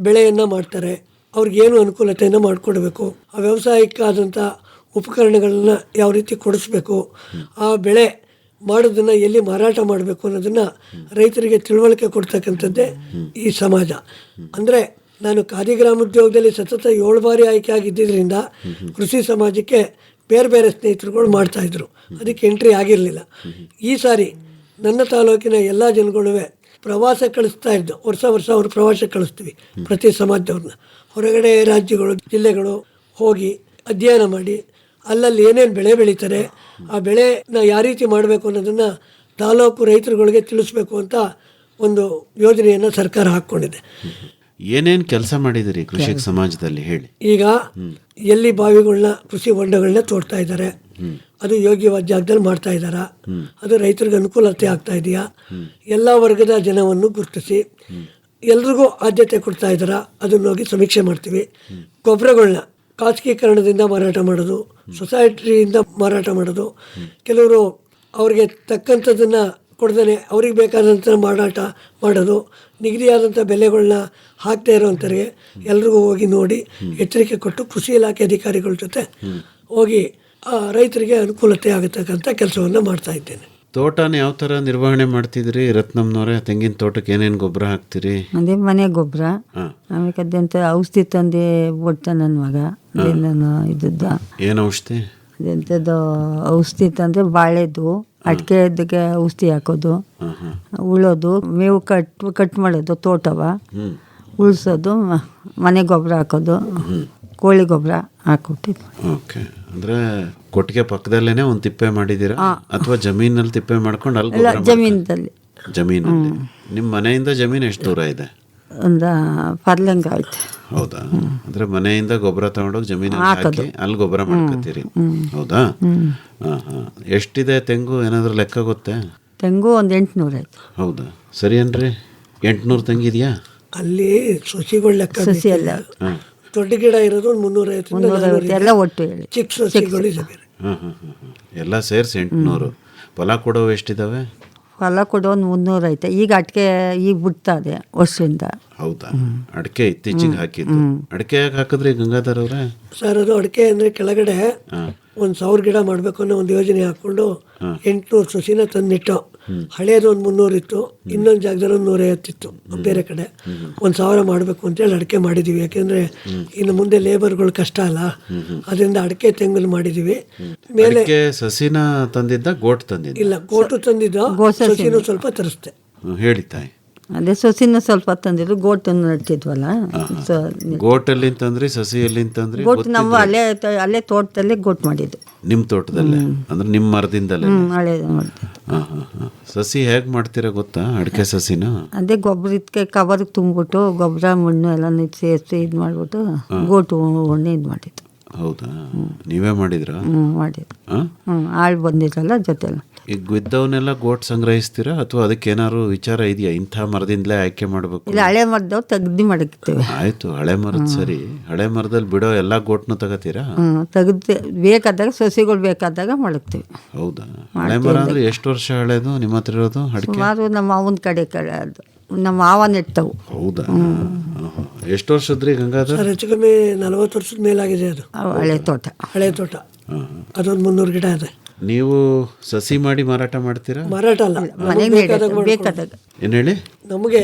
ಬೆಳೆಯನ್ನು ಮಾಡ್ತಾರೆ ಅವ್ರಿಗೇನು ಅನುಕೂಲತೆಯನ್ನು ಮಾಡಿಕೊಡ್ಬೇಕು, ಆ ವ್ಯವಸಾಯಕ್ಕಾದಂಥ ಉಪಕರಣಗಳನ್ನ ಯಾವ ರೀತಿ ಕೊಡಿಸ್ಬೇಕು, ಆ ಬೆಳೆ ಮಾಡೋದನ್ನು ಎಲ್ಲಿ ಮಾರಾಟ ಮಾಡಬೇಕು ಅನ್ನೋದನ್ನು ರೈತರಿಗೆ ತಿಳುವಳಿಕೆ ಕೊಡ್ತಕ್ಕಂಥದ್ದೇ ಈ ಸಮಾಜ. ಅಂದರೆ ನಾನು ಖಾದಿ ಗ್ರಾಮೋದ್ಯೋಗದಲ್ಲಿ ಸತತ 7 ಬಾರಿ ಆಯ್ಕೆ ಆಗಿದ್ದರಿಂದ ಕೃಷಿ ಸಮಾಜಕ್ಕೆ ಬೇರೆ ಬೇರೆ ಸ್ನೇಹಿತರುಗಳು ಮಾಡ್ತಾಯಿದ್ರು, ಅದಕ್ಕೆ ಎಂಟ್ರಿ ಆಗಿರಲಿಲ್ಲ. ಈ ಸಾರಿ ನನ್ನ ತಾಲೂಕಿನ ಎಲ್ಲ ಜನಗಳು ಪ್ರವಾಸ ಕಳಿಸ್ತಾ ಇದ್ದು, ವರ್ಷ ಅವ್ರು ಪ್ರವಾಸ ಕಳಿಸ್ತೀವಿ ಪ್ರತಿ ಸಮಾಜದವ್ರನ್ನ. ಹೊರಗಡೆ ರಾಜ್ಯಗಳು, ಜಿಲ್ಲೆಗಳು ಹೋಗಿ ಅಧ್ಯಯನ ಮಾಡಿ ಅಲ್ಲಲ್ಲಿ ಏನೇನು ಬೆಳೆ ಬೆಳೀತಾರೆ, ಆ ಬೆಳೆನ ಯಾವ ರೀತಿ ಮಾಡಬೇಕು ಅನ್ನೋದನ್ನು ತಾಲೂಕು ರೈತರುಗಳಿಗೆ ತಿಳಿಸ್ಬೇಕು ಅಂತ ಒಂದು ಯೋಜನೆಯನ್ನು ಸರ್ಕಾರ ಹಾಕ್ಕೊಂಡಿದೆ. ಏನೇನು ಕೆಲಸ ಮಾಡಿದಿರಿ ಕೃಷಿ ಸಮಾಜದಲ್ಲಿ ಹೇಳಿ. ಈಗ ಎಲ್ಲಿ ಬಾವಿಗಳನ್ನ, ಕೃಷಿ ಹೊಂಡಗಳನ್ನ ತೋಡ್ತಾ ಇದ್ದಾರೆ, ಅದು ಯೋಗ್ಯವಾದ ಜಾಗದಲ್ಲಿ ಮಾಡ್ತಾ ಇದ್ದಾರಾ, ಅದು ರೈತರಿಗೆ ಅನುಕೂಲತೆ ಆಗ್ತಾ ಇದೆಯಾ, ಎಲ್ಲ ವರ್ಗದ ಜನವನ್ನು ಗುರುತಿಸಿ ಎಲ್ರಿಗೂ ಆದ್ಯತೆ ಕೊಡ್ತಾ ಇದ್ದಾರಾ ಅದನ್ನ ಹೋಗಿ ಸಮೀಕ್ಷೆ ಮಾಡ್ತೀವಿ. ಗೊಬ್ಬರಗಳನ್ನ ಖಾಸಗೀಕರಣದಿಂದ ಮಾರಾಟ ಮಾಡೋದು, ಸೊಸೈಟಿಯಿಂದ ಮಾರಾಟ ಮಾಡೋದು, ಕೆಲವರು ಅವ್ರಿಗೆ ತಕ್ಕಂಥದ್ದನ್ನು ಕೊಡ್ದೇ ಅವ್ರಿಗೆ ಬೇಕಾದಂಥ ಮಾರಾಟ ಮಾಡೋದು, ನಿಗದಿಯಾದಂಥ ಬೆಲೆಗಳನ್ನ ಹಾಕ್ತಾ ಇರೋವಂಥವ್ರಿಗೆ ಎಲ್ರಿಗೂ ಹೋಗಿ ನೋಡಿ ಎಚ್ಚರಿಕೆ ಕೊಟ್ಟು ಕೃಷಿ ಇಲಾಖೆ ಅಧಿಕಾರಿಗಳ ಜೊತೆ ಹೋಗಿ ರೈತರಿಗೆ ಅನುಕೂಲತೆ ಆಗತಕ್ಕಂಥ ಕೆಲಸವನ್ನು ಮಾಡ್ತಾ ಇದ್ದೇನೆ. ತೋಟನ ಯಾವ ಥರ ನಿರ್ವಹಣೆ ಮಾಡ್ತಿದ್ರಿ ರತ್ನಮ್ಮನವರೇ? ತೆಂಗಿನ ತೋಟಕ್ಕೆ ಏನೇನು ಗೊಬ್ಬರ ಹಾಕ್ತೀರಿ? ಅದೇ ಮನೆ ಗೊಬ್ಬರ, ಆಮೇಲೆ ಅದಂತ ಔಷಧಿ ತಂದು ಕೊಡ್ತ ನನ್ನ ಮಗ. ನಾನು ಇದ್ದದ್ದ ಏನು ಔಷಧಿ? ಅದೆಂಥದ್ದು ಔಷಧಿ ತಂದರೆ ಬಾಳೆದು, ಅಡಿಕೆದಕ್ಕೆ ಔಷಧಿ ಹಾಕೋದು, ಉಳೋದು, ಮೇವು ಕಟ್ ಮಾಡೋದು, ತೋಟವ ಉಳಿಸೋದು, ಮನೆ ಗೊಬ್ಬರ ಹಾಕೋದು, ಕೋಳಿ ಗೊಬ್ಬರ ಹಾಕ್ಕೊಟ್ಟಿದ್ದು. ಓಕೆ, ಅಂದರೆ ಕೊಟ್ಟಿಗೆ ಪಕ್ಕದಲ್ಲೇ ಒಂದು ತಿಪ್ಪೆ ಮಾಡಿದ್ದೀರಾ ಅಥವಾ ಜಮೀನಲ್ಲಿ ತಿಪ್ಪೆ ಮಾಡ್ಕೊಂಡು ಅಲ್ಲಿ ಇಲ್ಲ, ಜಮೀನಲ್ಲಿ. ನಿಮ್ಮ ಮನೆಯಿಂದ ಜಮೀನು ಎಷ್ಟು ದೂರ ಇದೆ? ಒಂದು ಪರ್ಲಂಗ ಆಯ್ತು. ಹೌದಾ? ಅಂದರೆ ಮನೆಯಿಂದ ಗೊಬ್ಬರ ತಗೊಂಡೋಗಿ ಜಮೀನಲ್ಲಿ ಹಾಕಿ ಅಲ್ಲಿ ಗೊಬ್ಬರ ಮಾಡ್ಕೊತೀರಿ. ಹೌದಾ? ಹಾಂ ಹಾಂ. ಎಷ್ಟಿದೆ ತೆಂಗು, ಏನಾದರೂ ಲೆಕ್ಕ ಗೊತ್ತೇ? ತೆಂಗು ಒಂದು 800 ಆಯ್ತು. ಹೌದಾ? ಸರಿ ಏನ್ರಿ, 800 ತೆಂಗಿದೆಯಾ ಅಲ್ಲಿ ಸಸಿಗಳು ಲೆಕ್ಕ ಸಸಿ ಎಲ್ಲ ದೊಡ್ಡ ಗಿಡ ಇರೋದು ಒಂದು 350 ಎಲ್ಲ ಒಟ್ಟು ಹೇಳಿ. ಚಿಕ್ಕ ಸಸಿಗಳು ಇದ್ದಾವೆ. ಹಾಂ ಹಾಂ ಹಾಂ. ಎಲ್ಲ ಸೇರಿಸಿ 800. ಫಲ ಕೊಡೋವು ಎಷ್ಟಿದ್ದಾವೆ? ಫಲ ಕೊಡೋ ಒಂದು 300 ಐತೆ. ಈಗ ಅಡಿಕೆ ಈಗ ಬಿಡ್ತಾ ಇದೆ ವರ್ಷದಿಂದ. ಹೌದಾ? ಅಡಿಕೆ ಇತ್ತೀಚೆಗೆ ಹಾಕಿದ್ದು. ಅಡಿಕೆ ಯಾಕೆ ಹಾಕಿದ್ರಿ ಗಂಗಾಧರ್ ಅವರೇ? ಸರ್, ಅದು ಅಡಿಕೆ ಅಂದರೆ ಕೆಳಗಡೆ 1000 ಗಿಡ ಮಾಡಬೇಕು ಅನ್ನೋ ಒಂದು ಯೋಜನೆ ಹಾಕ್ಕೊಂಡು 800 ಸಸಿನ ತಂದಿಟ್ಟು, ಹಳೇದು ಒಂದು 300 ಇತ್ತು, ಇನ್ನೊಂದು ಜಾಗದಲ್ಲಿ ಒಂದು 150 ಇತ್ತು ಬೇರೆ ಕಡೆ. 1000 ಮಾಡಬೇಕು ಅಂತೇಳಿ ಅಡಿಕೆ ಮಾಡಿದ್ದೀವಿ. ಯಾಕೆಂದರೆ ಇನ್ನು ಮುಂದೆ ಲೇಬರ್ಗಳು ಕಷ್ಟ ಅಲ್ಲ, ಅದರಿಂದ ಅಡಿಕೆ ತೆಂಗಲ್ ಮಾಡಿದ್ದೀವಿ. ಮೇಲೆ ಸಸಿನ ತಂದಿದ್ದ ಗೋಟ್ ತಂದಿದ್ದ? ಇಲ್ಲ, ಗೋಟು ತಂದಿದ್ದು, ಸಸಿನೂ ಸ್ವಲ್ಪ ತರಿಸ್ತೆ. ಹೇಳಿ ತಾಯಿ. ಅದೇ ಸಸಿನ ಸ್ವಲ್ಪ ತಂದಿದ್ರು, ಗೋಟನ್ನು ನಡ್ತಿದ್ವಲ್ಲ. ಗೋಟಲ್ಲಿ ತಂದ್ರಿ, ಸಸಿ ಎಲ್ಲಿ ತಂದ್ರಿ? ಗೋಟ್ ನಾವು ಅಲ್ಲೇ ತೋಟದಲ್ಲೇ ಗೋಟ್ ಮಾಡಿದ್ದು. ನಿಮ್ಮ ತೋಟದಲ್ಲೇ ಅಂದ್ರೆ ನಿಮ್ಮ ಮರದಿಂದಲೇ? ಹಳೆ ಹಾಂ ಹಾಂ ಹಾಂ. ಸಸಿ ಹೇಗೆ ಮಾಡ್ತೀರಾ ಗೊತ್ತಾ ಅಡಿಕೆ ಸಸಿನ? ಅದೇ ಗೊಬ್ಬರ ಇದಕ್ಕೆ ಕವರ್ಗೆ ತುಂಬಿಬಿಟ್ಟು ಗೊಬ್ಬರ ಮಣ್ಣು ಎಲ್ಲ ಸೇರಿಸಿ ಇದು ಮಾಡಿಬಿಟ್ಟು ಗೋಟು ಒಣ್ಣೆ ಇದು ಮಾಡಿದ್ದು. ಹೌದಾ? ನೀವೇ ಮಾಡಿದ್ರಾ? ಮಾಡಿದ್ದು. ಆಳು ಬಂದಿರಲ್ಲ ಜೊತೆಲ್ಲ. ಈಗ ಬಿದ್ದವನ್ನೆಲ್ಲ ಗೋಟ್ ಸಂಗ್ರಹಿಸ್ತೀರಾ ಅಥವಾ ಅದಕ್ಕೆ ಏನಾದ್ರು ವಿಚಾರ ಇದೆಯಾ, ಇಂಥ ಮರದಿಂದಲೇ ಆಯ್ಕೆ ಮಾಡಬೇಕು? ಇಲ್ಲ, ಹಳೆ ಮರದವ್ ತೆಗ್ದು ಮಡಗ್ತೀವಿ. ಆಯ್ತು, ಹಳೆ ಮರದ ಸರಿ. ಹಳೆ ಮರದಲ್ಲಿ ಬಿಡೋ ಎಲ್ಲ ಗೋಟ್ನು ತಗೋತೀರಾ? ತೆಗ್ದು ಬೇಕಾದಾಗ ಸಸಿಗಳು ಬೇಕಾದಾಗ ಮಡಗ್ತೀವಿ. ಹೌದಾ? ಹಳೆ ಮರ ಅಂದ್ರೆ ಎಷ್ಟು ವರ್ಷ ಹಳೇದು ನಿಮ್ಮ ಹತ್ರ ಇರೋದು ಅಡಿಕೆ? ಸುಮಾರು ನಮ್ಮ ಮಾವನ ಕಡೆ ಅದು ನಮ್ಮ ಮಾವ ನೆಟ್ಟವು. ಹೌದಾ? ಎಷ್ಟು ವರ್ಷದ್ರಿ ಗಂಗಾಧರ್? ಹೆಚ್ಚು ಕಮ್ಮಿ 40 ವರ್ಷದ ಮೇಲಾಗಿದೆ ಅದು. ಹಳೆ ತೋಟ. ಅದೊಂದು 300 ಗಿಡ ಇದೆ. ನೀವು ಸಸಿ ಮಾಡಿ ಮಾರಾಟ ಮಾಡ್ತೀರಾ? ಮಾರಾಟ ಅಲ್ಲ, ಬೇಕಾದಾಗ. ಏನು ಹೇಳಿ? ನಮಗೆ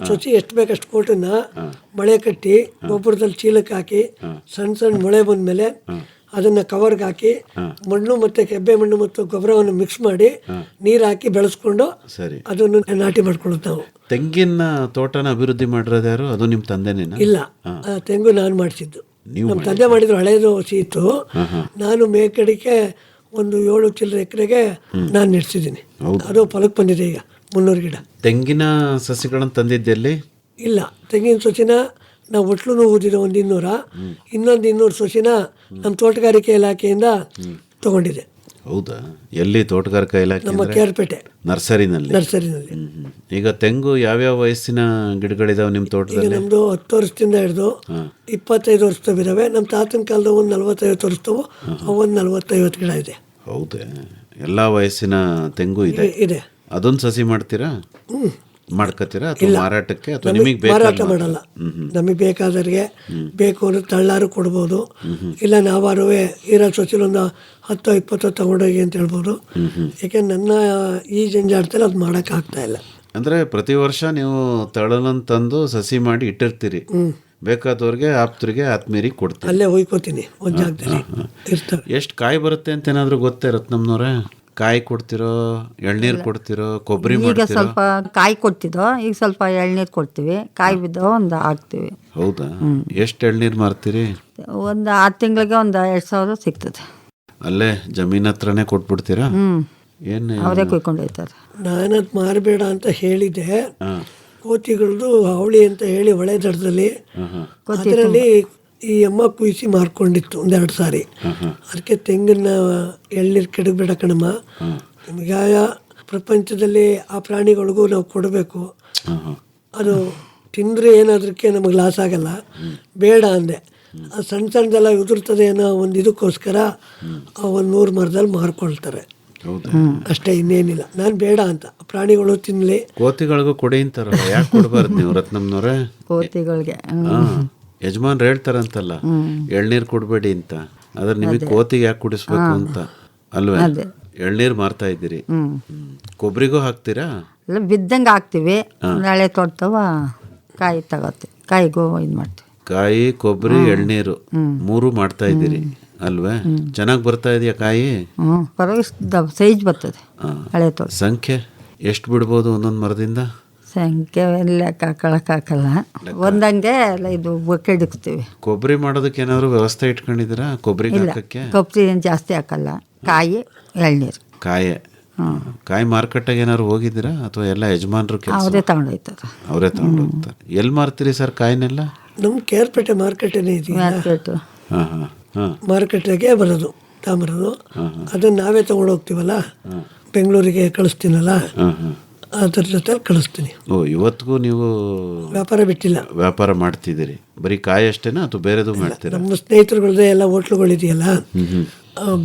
ಸಸಿ ಎಷ್ಟು ಬೇಕಷ್ಟು ಕೋಟನ್ನ ಮಳೆ ಕಟ್ಟಿ ಗೊಬ್ಬರದಲ್ಲಿ ಚೀಲಕ್ಕೆ ಹಾಕಿ ಸಣ್ಣ ಸಣ್ಣ ಮೊಳೆ ಬಂದ್ಮೇಲೆ ಅದನ್ನ ಕವರ್ಗೆ ಹಾಕಿ ಮಣ್ಣು ಮತ್ತೆ ಕೆಬ್ಬೆ ಮಣ್ಣು ಮತ್ತು ಗೊಬ್ಬರವನ್ನು ಮಿಕ್ಸ್ ಮಾಡಿ ನೀರು ಹಾಕಿ ಬೆಳೆಸ್ಕೊಂಡು ಸರಿ ಅದನ್ನು ನಾಟಿ ಮಾಡ್ಕೊಳ್ಳೋದು ನಾವು. ತೆಂಗಿನ ತೋಟನ ಅಭಿವೃದ್ಧಿ ಮಾಡಿರೋದು ಯಾರು? ಅದು ನಿಮ್ಮ ತಂದೆನೇನಾ? ಇಲ್ಲ, ತೆಂಗು ನಾನು ಮಾಡಿಸಿದ್ದು. ನಮ್ಮ ತಂದೆ ಮಾಡಿದ್ರು, ಹಳೇದು ಹಸಿ ಇತ್ತು. ನಾನು ಮೇಕಡಿಕೆ ಒಂದು 7 ಚಿಲ್ಲರೆ ಎಕರೆಗೆ ನಾನು ನೆಡ್ಸಿದ್ದೀನಿ. ಅದು ಫಲಕ್ಕೆ ಬಂದಿದೆ ಈಗ 300 ಗಿಡ. ತೆಂಗಿನ ಸಸಿಗಳನ್ನು ತಂದಿದ್ದೆಲ್ಲಿ? ಇಲ್ಲ, ತೆಂಗಿನ ಸಸಿನ ನಾವು ಒಟ್ಲು ಊದಿದೆ ಒಂದು 200, ಇನ್ನೊಂದು 200 ಸಸಿನ ನಮ್ಮ ತೋಟಗಾರಿಕೆ ಇಲಾಖೆಯಿಂದ ತಗೊಂಡಿದೆ. ಹೌದಾ? ಎಲ್ಲಿ ತೋಟಗಾರಿಕಾ ಇಲಾಖೆ? ನಮ್ಮ ಕೇರ್ಪೇಟೆ ನರ್ಸರಿನಲ್ಲಿ. ಈಗ ತೆಂಗು ಯಾವ್ಯಾವ ವಯಸ್ಸಿನ ಗಿಡಗಳಿದಾವೆ ನಿಮ್ಮ ತೋಟದಲ್ಲಿ? ನಮ್ದು 10 ವರ್ಷದಿಂದ ಹಿಡಿದು 25 ವರ್ಷದವು ಇದಾವೆ. ನಮ್ಮ ತಾತನ ಕಾಲದ ಒಂದು 40-50 ವರ್ಷದವು, ಒಂದು 40-50 ಗಿಡ ಇದೆ. ಹೌದೇ? ಎಲ್ಲ ವಯಸ್ಸಿನ ತೆಂಗು ಇದೆ. ಇದೆ. ಅದೊಂದು ಸಸಿ ಮಾಡ್ತೀರಾ? ಮಾಡ್ಕೋತೀರಾ ಅಥವಾ ಮಾರಾಟಕ್ಕೆ ಅಥವಾ ನಿಮಗೆ ಮಾರಾಟ ಬೇಕಾದ ಮಾಡಲ್ಲ. ನಮಗೆ ಬೇಕಾದವ್ರಿಗೆ ಬೇಕು ಅಂದ್ರೆ ತಳ್ಳಾರು ಕೊಡ್ಬೋದು, ಇಲ್ಲ ನಾವಾರು ಇರೋ ಸೊಸಿಲ್ ಒಂದು 10-20 ತಗೊಂಡೋಗಿ ಅಂತ ಹೇಳ್ಬೋದು. ಯಾಕೆ ನನ್ನ ಈ ಜಂಜಾಟದಲ್ಲಿ ಅದು ಮಾಡೋಕ್ಕಾಗ್ತಾ ಇಲ್ಲ. ಅಂದರೆ ಪ್ರತಿ ವರ್ಷ ನೀವು ತಳಲನ್ನು ತಂದು ಸಸಿ ಮಾಡಿ ಇಟ್ಟಿರ್ತೀರಿ, ಬೇಕಾದವ್ರಿಗೆ ಆಪ್ತರಿಗೆ ಆತ್ಮೀರಿಗೆ ಕೊಡ್ತೀರಿ. ಅಲ್ಲೇ ಹೊಯ್ಕೋತೀನಿ ಒಂದು ಜಾಗದಲ್ಲಿ ಇರ್ತವೆ. ಎಷ್ಟು ಕಾಯಿ ಬರುತ್ತೆ ಅಂತ ಏನಾದರೂ ಗೊತ್ತೇ ರತ್ನಮ್ಮನವ್ರೆ? ಕಾಯಿ ಕೊಡ್ತಿರೋ, ಎಳ್ನೀರು ಕೊಡ್ತಿರೋ, ಕೊಬ್ಬರಿ ಈಗ ಮಾಡ್ತಿರೋ? ಸ್ವಲ್ಪ ಕಾಯಿ ಕೊಡ್ತಿದ್ದೋ, ಈಗ ಸ್ವಲ್ಪ ಎಳ್ನೀರು ಕೊಡ್ತೀವಿ. ಕಾಯಿ ಬಿದ್ದೋ ಒಂದು ಹಾಕ್ತೀವಿ. ಹೌದಾ? ಎಷ್ಟು ಎಳ್ನೀರು ಮಾರ್ತೀರಿ? ಒಂದು 6 ತಿಂಗಳಿಗೆ ಒಂದು 2,000 ಸಿಗ್ತದೆ. ಅಲ್ಲೇ ಜಮೀನ್ ಹತ್ರನೇ ಕೊಟ್ಬಿಡ್ತೀರಾ? ಏನು ಅವರೇ ಕುಯ್ಕೊಂಡು ಹೋಗ್ತಾರೆ. ನಾನದು ಮಾರಬೇಡ ಅಂತ ಹೇಳಿದೆ. ಕೋತಿಗಳದ್ದು ಅವಳಿ ಅಂತ ಹೇಳಿ ಹೊಳೆ ದಡದಲ್ಲಿ ಅದರಲ್ಲಿ ಈ ಅಮ್ಮ ಕುಯಿಸಿ ಮಾರ್ಕೊಂಡಿತ್ತು 1-2 ಸಾರಿ. ಅದಕ್ಕೆ ತೆಂಗಿನ ಎಳ್ನೀರು ಕೆಡಬೇಡ ಕಣಮ್ಮ, ನಿಮಗೆ ಪ್ರಪಂಚದಲ್ಲಿ ಆ ಪ್ರಾಣಿಗಳಿಗೂ ನಾವು ಕೊಡಬೇಕು, ಅದು ತಿಂದರೆ ಏನಾದ್ರಕ್ಕೆ ನಮಗೆ ಲಾಸ್ ಆಗಲ್ಲ, ಬೇಡ ಅಂದೆ. ಅದು ಸಣ್ಣ ಸಣ್ಣದೆಲ್ಲ ಉದುರ್ತದೆ ಅನ್ನೋ ಒಂದು ಇದಕ್ಕೋಸ್ಕರ ಆ 100 ಮರದಲ್ಲಿ ಮಾರ್ಕೊಳ್ತಾರೆ ಅಷ್ಟೇ, ಇನ್ನೇನಿಲ್ಲ. ನಾನು ಬೇಡ ಅಂತ, ಪ್ರಾಣಿಗಳು ತಿನ್ನಲಿ. ಕೋತಿಗಳಿಗೂ ಕೊಡಿ ಅಂತಾರಲ್ಲ, ಯಾಕೆ ಕೊಡಬಾರ್ದು ನೀವು ರತ್ನಮ್ಮನವ್ರೆ? ಕೋತಿಗಳಿಗೆ ಯಜಮಾನ್ರು ಹೇಳ್ತಾರಂತಲ್ಲ ಎಳ್ನೀರು ಕೊಡಬೇಡಿ ಅಂತ, ಆದ್ರೆ ನಿಮಗೆ ಕೋತಿಗೆ ಯಾಕೆ ಕುಡಿಸ್ಬೇಕು ಅಂತ ಅಲ್ವೇ? ಎಳ್ನೀರು ಮಾರ್ತಾ ಇದ್ದೀರಿ. ಕೊಬ್ಬರಿಗೂ ಹಾಕ್ತೀರಾ? ಇಲ್ಲ, ಬಿದ್ದಂಗೆ ಹಾಕ್ತೀವಿ. ನಾಳೆ ತೊಡ್ತವ ಕಾಯಿ ತಗೋತೀವಿ, ಕಾಯಿಗೂ ಇದು ಮಾಡ್ತೀವಿ. ಕಾಯಿ, ಕೊಬ್ಬರಿ, ಎಳ್ನೀರು 3 ಮಾಡ್ತಾ ಇದ್ದೀರಿ ಅಲ್ವೇ? ಚೆನ್ನಾಗಿ ಬರ್ತಾ ಇದೆಯಾ ಕಾಯಿ? ಪರವಾಗಿಲ್ಲ, ಸೈಜ್ ಬರ್ತದೆ. ಹಳೆ ತೋಟ ಸಂಖ್ಯೆ ಎಷ್ಟು ಬಿಡ್ಬೋದು ಒಂದೊಂದು ಮರದಿಂದ? ಸಂಖ್ಯೆ ಲೆಕ್ಕ ಹಾಕಲ್ಲ, ಒಂದಂಗೆ ಇದು ಕೆಡಕ್ತೀವಿ. ಕೊಬ್ಬರಿ ಮಾಡೋದಕ್ಕೆ ಏನಾದ್ರು ವ್ಯವಸ್ಥೆ ಇಟ್ಕೊಂಡಿದ್ದೀರಾ? ಕೊಬ್ಬರಿ ಹಾಕಕ್ಕೆ ಕೊಬ್ಬರಿ ಏನು ಜಾಸ್ತಿ ಹಾಕಲ್ಲ, ಕಾಯಿ ಎಳ್ನೀರು. ಕಾಯಿ ಮಾರ್ಕೆಟಾಗ ಏನಾದ್ರು ಹೋಗಿದ್ದೀರಾ ಅಥವಾ ಎಲ್ಲ ಯಜಮಾನ್ರು ಕೆಲಸ? ಅವರೇ ತಗೊಂಡೋಗ್ತಾರೆ. ಅವರೇ ತಗೊಂಡು ಹೋಗ್ತಾರೆ. ಎಲ್ಲಿ ಮಾರ್ತೀರಿ ಸರ್ ಕಾಯಿನೆಲ್ಲ? ನಮ್ಮ ಕೇರ್ಪೇಟೆ ಮಾರ್ಕೆಟೇನೇ ಇದೆಯಾ, ಮಾರ್ಕೆಟು ಮಾರ್ಕೆಟ್ಗೆ ಬರೋದು ತಾಂಬರೋದು, ಅದನ್ನು ನಾವೇ ತಗೊಂಡು ಹೋಗ್ತೀವಲ್ಲ, ಬೆಂಗಳೂರಿಗೆ ಕಳಿಸ್ತೀನಲ್ಲ, ಅದ್ರ ಜೊತೆ ಕಳಿಸ್ತೀನಿ. ಇವತ್ತಿಗೂ ನೀವು ವ್ಯಾಪಾರ ಬಿಟ್ಟಿಲ್ಲ, ವ್ಯಾಪಾರ ಮಾಡ್ತಿದ್ದೀರಿ? ಬರೀ ಕಾಯಿ ಅಷ್ಟೇನಾ ಅಥವಾ ಬೇರೆದು ಮಾಡ್ತೀರಾ? ನಮ್ಮ ಸ್ನೇಹಿತರುಗಳದ್ದೇ ಎಲ್ಲ ಹೋಟ್ಲುಗಳಿದೆಯಲ್ಲ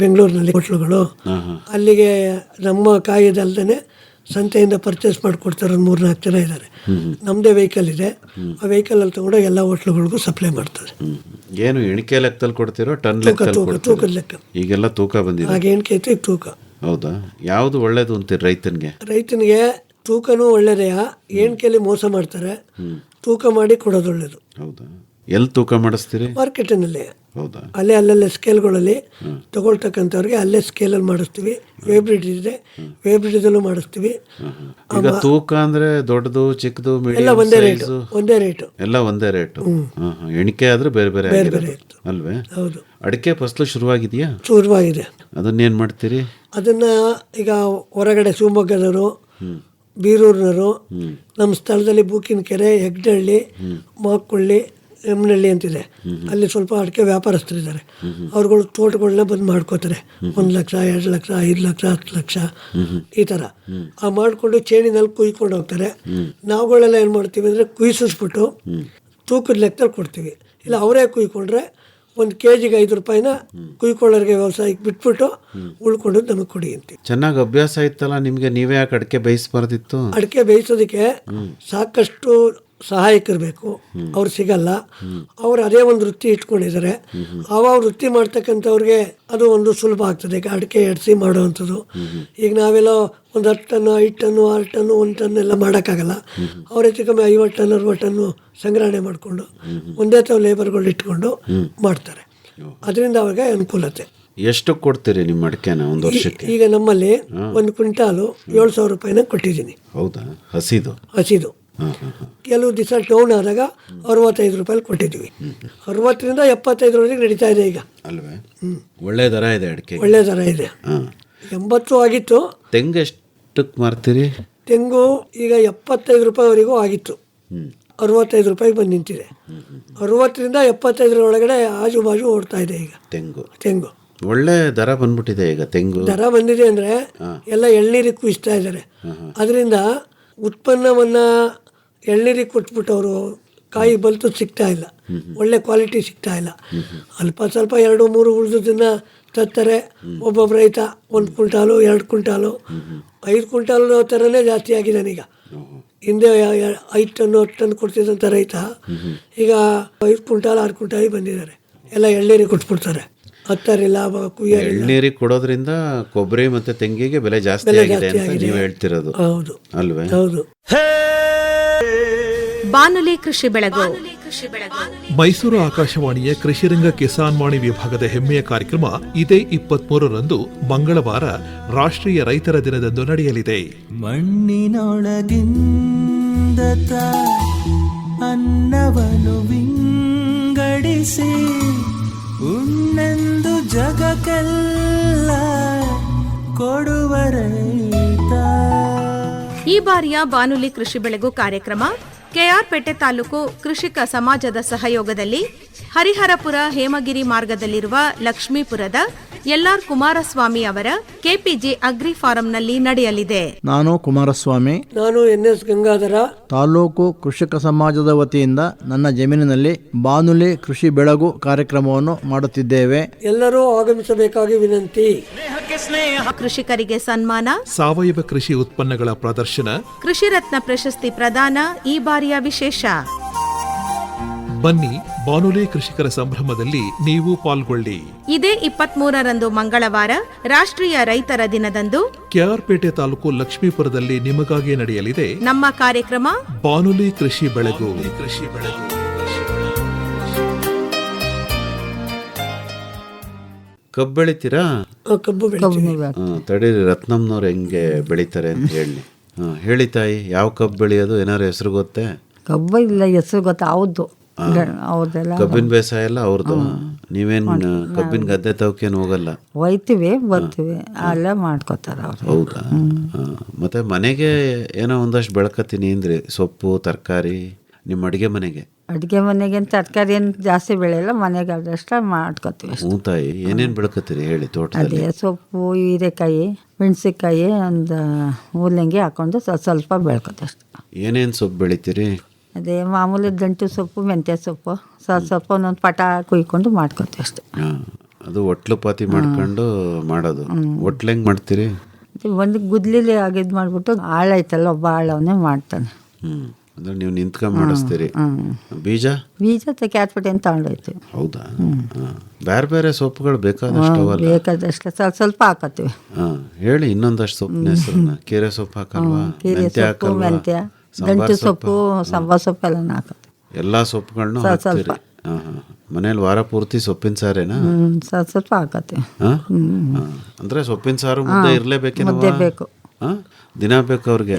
ಬೆಂಗಳೂರಿನಲ್ಲಿ ಹೋಟ್ಲುಗಳು, ಅಲ್ಲಿಗೆ ನಮ್ಮ ಕಾಯಿದಲ್ದೇ ಸಂತೆಯಿಂದ ಪರ್ಚೇಸ್ ಮಾಡಿಕೊಡ್ತಾರೆ. ಒಂದು 3-4 ಜನ ಇದ್ದಾರೆ. ನಮ್ಮದೇ ವೆಹಿಕಲ್ ಇದೆ, ಆ ವೆಹಿಕಲಲ್ಲಿ ತಗೊಂಡು ಎಲ್ಲ ಹೋಟ್ಲುಗಳಿಗೂ ಸಪ್ಲೈ ಮಾಡ್ತಾರೆ. ಏನು ಎಣಿಕೆ ಲೆಕ್ಕದಲ್ಲಿ ಕೊಡ್ತೀರೋ ಟನ್ ಲೆಕ್ಕದಲ್ಲಿ? ತೂಕದ ಲೆಕ್ಕ. ಈಗೆಲ್ಲ ತೂಕ ಬಂದಿದೆ. ಹಾಗೆ ಎಣಿಕೆ ಐತೆ, ತೂಕ. ಹೌದಾ? ಯಾವುದು ಒಳ್ಳೇದು ಅಂತೀರಿ ರೈತನಿಗೆ? ತೂಕನೂ ಒಳ್ಳೇದೇ, ಎಣಿಕೆಯಲ್ಲಿ ಮೋಸ ಮಾಡ್ತಾರೆ, ತೂಕ ಮಾಡಿ ಕೊಡೋದು ಒಳ್ಳೇದು. ಹೌದಾ? ಎಲ್ಲಿ ತೂಕ ಮಾಡಿಸ್ತೀರಿ? ಮಾರ್ಕೆಟಿನಲ್ಲಿ. ಹೌದಾ? ಅಲ್ಲೇ ಸ್ಕೇಲ್ಗಳಲ್ಲಿ ತಗೊಳ್ತಕ್ಕಂಥವ್ರಿಗೆ ಅಲ್ಲೇ ಸ್ಕೇಲಲ್ಲಿ ಮಾಡಿಸ್ತೀವಿ. ವೇಬ್ರಿಡ್ ಇದೆ, ವೇಬ್ರಿಡಲ್ಲೂ ಮಾಡಿಸ್ತೀವಿ. ಈಗ ತೂಕ ಅಂದ್ರೆ ದೊಡ್ಡದು, ಚಿಕ್ಕದು, ಎಲ್ಲ ಒಂದೇ ರೇಟು. ಎಲ್ಲ ಒಂದೇ ರೇಟು. ಎಣಿಕೆ ಆದ್ರೆ ಬೇರೆ ಬೇರೆ ಅಲ್ವೇ? ಹೌದು. ಅಡಿಕೆ ಫಸಲು ಶುರುವಾಗಿದೆಯಾ? ಶುರುವಾಗಿದೆ. ಅದನ್ನೇನು ಮಾಡ್ತೀರಿ? ಅದನ್ನ ಈಗ ಹೊರಗಡೆ ಶಿವಮೊಗ್ಗದವರು, ಬೀರೂರಿನವರು, ನಮ್ಮ ಸ್ಥಳದಲ್ಲಿ ಬೂಕಿನಕೆರೆ, ಹೆಗ್ಡಹಳ್ಳಿ, ಮಾಕುಳ್ಳಿ, ಎಮ್ನಹಳ್ಳಿ ಅಂತಿದೆ, ಅಲ್ಲಿ ಸ್ವಲ್ಪ ಅಡಿಕೆ ವ್ಯಾಪಾರಸ್ಥರಿದ್ದಾರೆ. ಅವ್ರುಗಳು ತೋಟಗಳನ್ನ ಬಂದು ಮಾಡ್ಕೋತಾರೆ. 1 ಲಕ್ಷ, 2 ಲಕ್ಷ, 5 ಲಕ್ಷ, 10 ಲಕ್ಷ ಈ ಥರ ಮಾಡಿಕೊಂಡು ಚೇಣಿನಲ್ಲಿ ಕುಯ್ಕೊಂಡು ಹೋಗ್ತಾರೆ. ನಾವುಗಳೆಲ್ಲ ಏನು ಮಾಡ್ತೀವಿ ಅಂದರೆ ಕುಯ್ಸಿಸ್ಬಿಟ್ಟು ತೂಕದ ಲೆಕ್ಕದಲ್ಲಿ ಕೊಡ್ತೀವಿ. ಇಲ್ಲ ಅವರೇ ಕುಯ್ಕೊಂಡ್ರೆ 1 kgಗೆ 5 ರೂಪಾಯಿನ ಕುಯ್ಕೊಳ್ಳೋರಿಗೆ ವ್ಯವಸಾಯಕ್ಕೆ ಬಿಟ್ಬಿಟ್ಟು ಉಳ್ಕೊಂಡು ನಮಗೆ ಕೊಡಿ ಅಂತೀವಿ. ಚೆನ್ನಾಗಿ ಅಭ್ಯಾಸ ಇತ್ತಲ್ಲ ನಿಮಗೆ, ನೀವೇ ಯಾಕೆ ಅಡಿಕೆ ಬೇಯಿಸಬಾರ್ದಿತ್ತು? ಅಡಿಕೆ ಬೇಯಿಸೋದಕ್ಕೆ ಸಾಕಷ್ಟು ಸಹಾಯಕರು ಬೇಕು, ಅವ್ರು ಸಿಗಲ್ಲ. ಅವ್ರು ಅದೇ ಒಂದು ವೃತ್ತಿ ಇಟ್ಕೊಂಡಿದ್ದಾರೆ. ಆವಾಗ ವೃತ್ತಿ ಮಾಡ್ತಕ್ಕಂಥವ್ರಿಗೆ ಅದು ಒಂದು ಸುಲಭ ಆಗ್ತದೆ. ಈಗ ಅಡಿಕೆ ಎಡ್ಸಿ ಮಾಡೋವಂಥದ್ದು. ಈಗ ನಾವೆಲ್ಲ ಒಂದು 10 ಟನ್ನು, 5 ಟನ್ನು, 6 ಟನ್ನು, 1 ಟನ್ ಎಲ್ಲ ಮಾಡೋಕ್ಕಾಗಲ್ಲ. ಅವ್ರ ಹೆಚ್ಚು ಕಮ್ಮಿ 50 ಟನ್, 60 ಟನ್ನು ಸಂಗ್ರಹಣೆ ಮಾಡಿಕೊಂಡು ಒಂದೇ ತಾವು ಲೇಬರ್ಗಳು ಇಟ್ಕೊಂಡು ಮಾಡ್ತಾರೆ. ಅದರಿಂದ ಅವ್ರಿಗೆ ಅನುಕೂಲತೆ. ಎಷ್ಟು ಕೊಡ್ತೀರಿ ನಿಮ್ಮ ಅಡಿಕೆನ ಒಂದು ವರ್ಷಕ್ಕೆ? ಈಗ ನಮ್ಮಲ್ಲಿ 1 ಕ್ವಿಂಟಾಲು 7,000 ರೂಪಾಯಿನ ಕೊಟ್ಟಿದ್ದೀನಿ. ಹೌದಾ? ಹಸಿದು? ಕೆಲವು ದಿವಸ ಡೌನ್ ಆದಾಗ 65 ರೂಪಾಯಿ ಕೊಟ್ಟಿದ್ವಿ. 60ರಿಂದ 75ರವರೆಗೆ ನಡೀತಾ ಇದೆ ಈಗ. ಅಲ್ವೇ? ಒಳ್ಳೆ ದರ ಇದೆ ಅಡಿಕೆ, ಒಳ್ಳೆ ದರ ಇದೆ. 80 ಆಗಿತ್ತು. ತೆಂಗು ಎಷ್ಟಕ್ಕೆ ಮಾರ್ತೀರಿ? ತೆಂಗು ಈಗ 75 ರೂಪಾಯಿವರೆಗೂ ಆಗಿತ್ತು, 65 ರೂಪಾಯಿಗೆ ಬಂದು ನಿಂತಿದೆ. 60ರಿಂದ 75 ಒಳಗಡೆ ಆಜು ಬಾಜು ಓಡ್ತಾ ಇದೆ ಈಗ ತೆಂಗು. ಒಳ್ಳೆ ದರ ಬಂದ್ಬಿಟ್ಟಿದೆ ಈಗ ತೆಂಗು. ದರ ಬಂದಿದೆ ಅಂದರೆ ಎಲ್ಲ ಎಳ್ನೀರಿಗೆ ಕುಯಿಸ್ತಾ ಇದ್ದಾರೆ. ಅದರಿಂದ ಉತ್ಪನ್ನವನ್ನು ಎಳ್ನೀರಿಗೆ ಕೊಟ್ಬಿಟ್ಟು ಅವರು ಕಾಯಿ ಬಲ್ತು ಸಿಗ್ತಾ ಇಲ್ಲ, ಒಳ್ಳೆ ಕ್ವಾಲಿಟಿ ಸಿಗ್ತಾ ಇಲ್ಲ. ಅಲ್ಪ ಸ್ವಲ್ಪ 2-3 ಉಳಿದದನ್ನು ತರ್ತಾರೆ. ಒಬ್ಬೊಬ್ಬ ರೈತ 1 ಕ್ವಿಂಟಾಲು, 2 ಕ್ವಿಂಟಾಲು, 5 ಕ್ವಿಂಟಾಲು ಥರನೇ ಜಾಸ್ತಿ ಆಗಿದ್ದಾನೆ ಈಗ. ಹಿಂದೆ 5 ಟನ್ 10 ಟನ್ ಕೊಡ್ತಿದ್ದಂಥ ರೈತ ಈಗ 5 ಕ್ವಿಂಟಾಲ್ 6 ಕ್ವಿಂಟಾಲ್ ಬಂದಿದ್ದಾರೆ. ಎಲ್ಲ ಎಳ್ನೀರಿಗೆ ಕೊಟ್ಬಿಡ್ತಾರೆ. ಹತ್ತಾರಿಲ್ಲ ಕುಯ್ಯಾರಿಲ್ಲ. ಎಳ್ನೀರಿಗೆ ಕೊಡೋದ್ರಿಂದ ಕೊಬ್ಬರಿ ಮತ್ತೆ ತೆಂಗಿಗೆ ಬೆಲೆ ಜಾಸ್ತಿ ಆಗಿದೆ ಅಂತ ನೀವು ಹೇಳ್ತಿರೋದು ಹೌದು ಅಲ್ವೇ? ಹೌದು. ಬಾನುಲಿ ಕೃಷಿ ಬೆಳಗು. ಮೈಸೂರು ಆಕಾಶವಾಣಿಯ ಕೃಷಿರಂಗ ಕಿಸಾನ್ ವಾಣಿ ವಿಭಾಗದ ಹೆಮ್ಮೆಯ ಕಾರ್ಯಕ್ರಮ ಇದೇ 23ರಂದು ಮಂಗಳವಾರ ರಾಷ್ಟ್ರೀಯ ರೈತರ ದಿನದಂದು ನಡೆಯಲಿದೆ. ಮಣ್ಣಿನೊಳಗಿಂದ ಅನ್ನವನ್ನು ವಿಂಗಡಿಸಿ ಉಣ್ಣೆಂದು ಜಗಕ್ಕೆಲ್ಲ ಕೊಡುವ ರೈತ. ಈ ಬಾರಿಯ ಬಾನುಲಿ ಕೃಷಿ ಬೆಳಗು ಕಾರ್ಯಕ್ರಮ ಕೆಆರ್ಪೇಟೆ ತಾಲೂಕು ಕೃಷಿಕ ಸಮಾಜದ ಸಹಯೋಗದಲ್ಲಿ ಹರಿಹರಪುರ ಹೇಮಗಿರಿ ಮಾರ್ಗದಲ್ಲಿರುವ ಲಕ್ಷ್ಮೀಪುರದ ಎಲ್ಆರ್ ಕುಮಾರಸ್ವಾಮಿ ಅವರ ಕೆಪಿಜಿ ಅಗ್ರಿ ಫಾರಂನಲ್ಲಿ ನಡೆಯಲಿದೆ. ನಾನು ಕುಮಾರಸ್ವಾಮಿ. ನಾನು NS ಗಂಗಾಧರ. ತಾಲೂಕು ಕೃಷಿಕ ಸಮಾಜದ ವತಿಯಿಂದ ನನ್ನ ಜಮೀನಿನಲ್ಲಿ ಬಾನುಲಿ ಕೃಷಿ ಬೆಳಗು ಕಾರ್ಯಕ್ರಮವನ್ನು ಮಾಡುತ್ತಿದ್ದೇವೆ. ಎಲ್ಲರೂ ಆಗಮಿಸಬೇಕಾಗಿ ವಿನಂತಿ. ಕೃಷಿಕರಿಗೆ ಸನ್ಮಾನ, ಸಾವಯವ ಕೃಷಿ ಉತ್ಪನ್ನಗಳ ಪ್ರದರ್ಶನ, ಕೃಷಿ ರತ್ನ ಪ್ರಶಸ್ತಿ ಪ್ರದಾನ ಈ ಬಾರಿಯ ವಿಶೇಷ. ಬನ್ನಿ, ಬಾನುಲಿ ಕೃಷಿಕರ ಸಂಭ್ರಮದಲ್ಲಿ ನೀವು ಪಾಲ್ಗೊಳ್ಳಿ. ಇದೇ 23ರಂದು ಮಂಗಳವಾರ ರಾಷ್ಟ್ರೀಯ ರೈತರ ದಿನದಂದು ಕೆಆರ್ಪೇಟೆ ತಾಲೂಕು ಲಕ್ಷ್ಮೀಪುರದಲ್ಲಿ ನಿಮಗಾಗಿ ನಡೆಯಲಿದೆ ನಮ್ಮ ಕಾರ್ಯಕ್ರಮ ಬಾನುಲಿ ಕೃಷಿ ಬೆಳಗು. ಕೃಷಿ ಬೆಳಗು. ಕಬ್ಬು ಬೆಳಿತೀರಾ? ಕಬ್ಬು ಬೆಳಿತೀವಿ. ತಡೀರಿ, ರತ್ನಮ್ನವ್ರು ಹೆಂಗೆ ಬೆಳಿತಾರೆ ಅಂತ ಹೇಳಿ. ಹೇಳಿ ತಾಯಿ, ಯಾವ ಕಬ್ಬು ಬೆಳೆಯೋದು ಏನಾದ್ರು ಹೆಸರು ಗೊತ್ತೇ? ಕಬ್ಬು ಇಲ್ಲ, ಹೆಸರು ಗೊತ್ತಾ? ಹೌದು, ಅವ್ರದ್ದೆಲ್ಲ ಕಬ್ಬಿನ ಬೇಸಾಯ ಎಲ್ಲ ಅವ್ರದ್ದು. ನೀವೇನ್ ಕಬ್ಬಿನ ಗದ್ದೆ ತವಕೇನು ಹೋಗಲ್ಲ? ಒಯ್ತೀವಿ, ಬರ್ತೀವಿ, ಅಲ್ಲೇ ಮಾಡ್ಕೋತಾರ ಅವ್ರು. ಹೌದಾ? ಮತ್ತೆ ಮನೆಗೆ ಏನೋ ಒಂದಷ್ಟು ಬೆಳ್ಕತೀನಿ ಅಂದ್ರೆ ಸೊಪ್ಪು ತರಕಾರಿ ನಿಮ್ಮ ಅಡುಗೆ ಮನೆಗೆ? ಅಡುಗೆ ಮನೆಗೆ ತರಕಾರಿ ಏನು ಜಾಸ್ತಿ ಬೆಳೆಯಲ್ಲ, ಮನೆಗೆ ಅದಷ್ಟ ಮಾಡ್ಕೋತೀವಿ. ಹ್ಞೂ ತಾಯಿ, ಏನೇನು ಬೆಳ್ಕತ್ತೀರಿ ಹೇಳಿ ತೋಟದಲ್ಲಿ? ಅದೇ ಸೊಪ್ಪು, ಹೀರೆಕಾಯಿ, ಮೆಣಸಿನ್ಕಾಯಿ, ಒಂದು ಮೂಲಂಗಿ ಹಾಕೊಂಡು ಸ್ವಲ್ಪ ಬೆಳ್ಕೊತೀವಿ ಅಷ್ಟೆ. ಏನೇನು ಸೊಪ್ಪು ಬೆಳಿತೀರಿ? ಅದೇ ಮಾಮೂಲಿ ದಂಟು ಸೊಪ್ಪು, ಮೆಂತ್ಯ ಸೊಪ್ಪು, ಸ್ವಲ್ಪ ಒಂದೊಂದು ಪಟ ಕುಯ್ಕೊಂಡು ಮಾಡ್ಕೊತೀವಿ ಅಷ್ಟೆ. ಅದು ಒಟ್ಲು ಪಾತಿ ಮಾಡ್ಕೊಂಡು ಮಾಡೋದು. ಒಟ್ಲು ಹೆಂಗೆ ಮಾಡ್ತೀರಿ? ಒಂದು ಗುದ್ಲಿಲಿ ಆಗಿದ್ದು ಮಾಡಿಬಿಟ್ಟು ಆಳೈತಲ್ಲ, ಒಬ್ಬ ಆಳವನ್ನೇ ಮಾಡ್ತಾನೆ. ಅಂದ್ರೆ ನೀವು ನಿಂತ್ಕೊಂಡು ಮಾಡಿಸ್ತೀರಿ. ಬೀಜ ಕ್ಯಾಟ್ಪಟ್ಟೆ ಅಂತ ತಗೊಂಡೋಯ್ತೀವಿ. ಹೌದಾ? ಬೇರೆ ಬೇರೆ ಸೊಪ್ಪುಗಳು ಬೇಕಾದಷ್ಟು ಅವಲ್ಲ? ಬೇಕಾದಷ್ಟು ಸ್ವಲ್ಪ ಹಾಕತ್ತೀವಿ. ಹೇಳಿ ಇನ್ನೊಂದಷ್ಟು ಸೊಪ್ಪಿನ ಹೆಸರನ್ನ. ಕೀರೆ ಸೊಪ್ಪು ಹಾಕಲ್ವಾ? ಕೀರೆ ಸೊಪ್ಪು, ಮೆಂತ್ಯ, ದಂಟು ಸೊಪ್ಪು, ಸಾಂಬಾರ್ ಸೊಪ್ಪು ಎಲ್ಲ ಹಾಕತ್ತೀವಿ. ಎಲ್ಲಾ ಸೊಪ್ಪುಗಳನ್ನ ಹಾಕ್ತೀರಿ? ಮನೇಲಿ ವಾರ ಪೂರ್ತಿ ಸೊಪ್ಪಿನ ಸಾರೇನಾ? ಸ್ವಲ್ಪ ಹಾಕತ್ತೀವಿ. ಅಂದ್ರೆ ಸೊಪ್ಪಿನ ಸಾರು ಮುದ್ದೆ ಇರ್ಲೇಬೇಕೇನೋ? ಬೇಕು, ದಿನ ಬೇಕು ಅವ್ರಿಗೆ.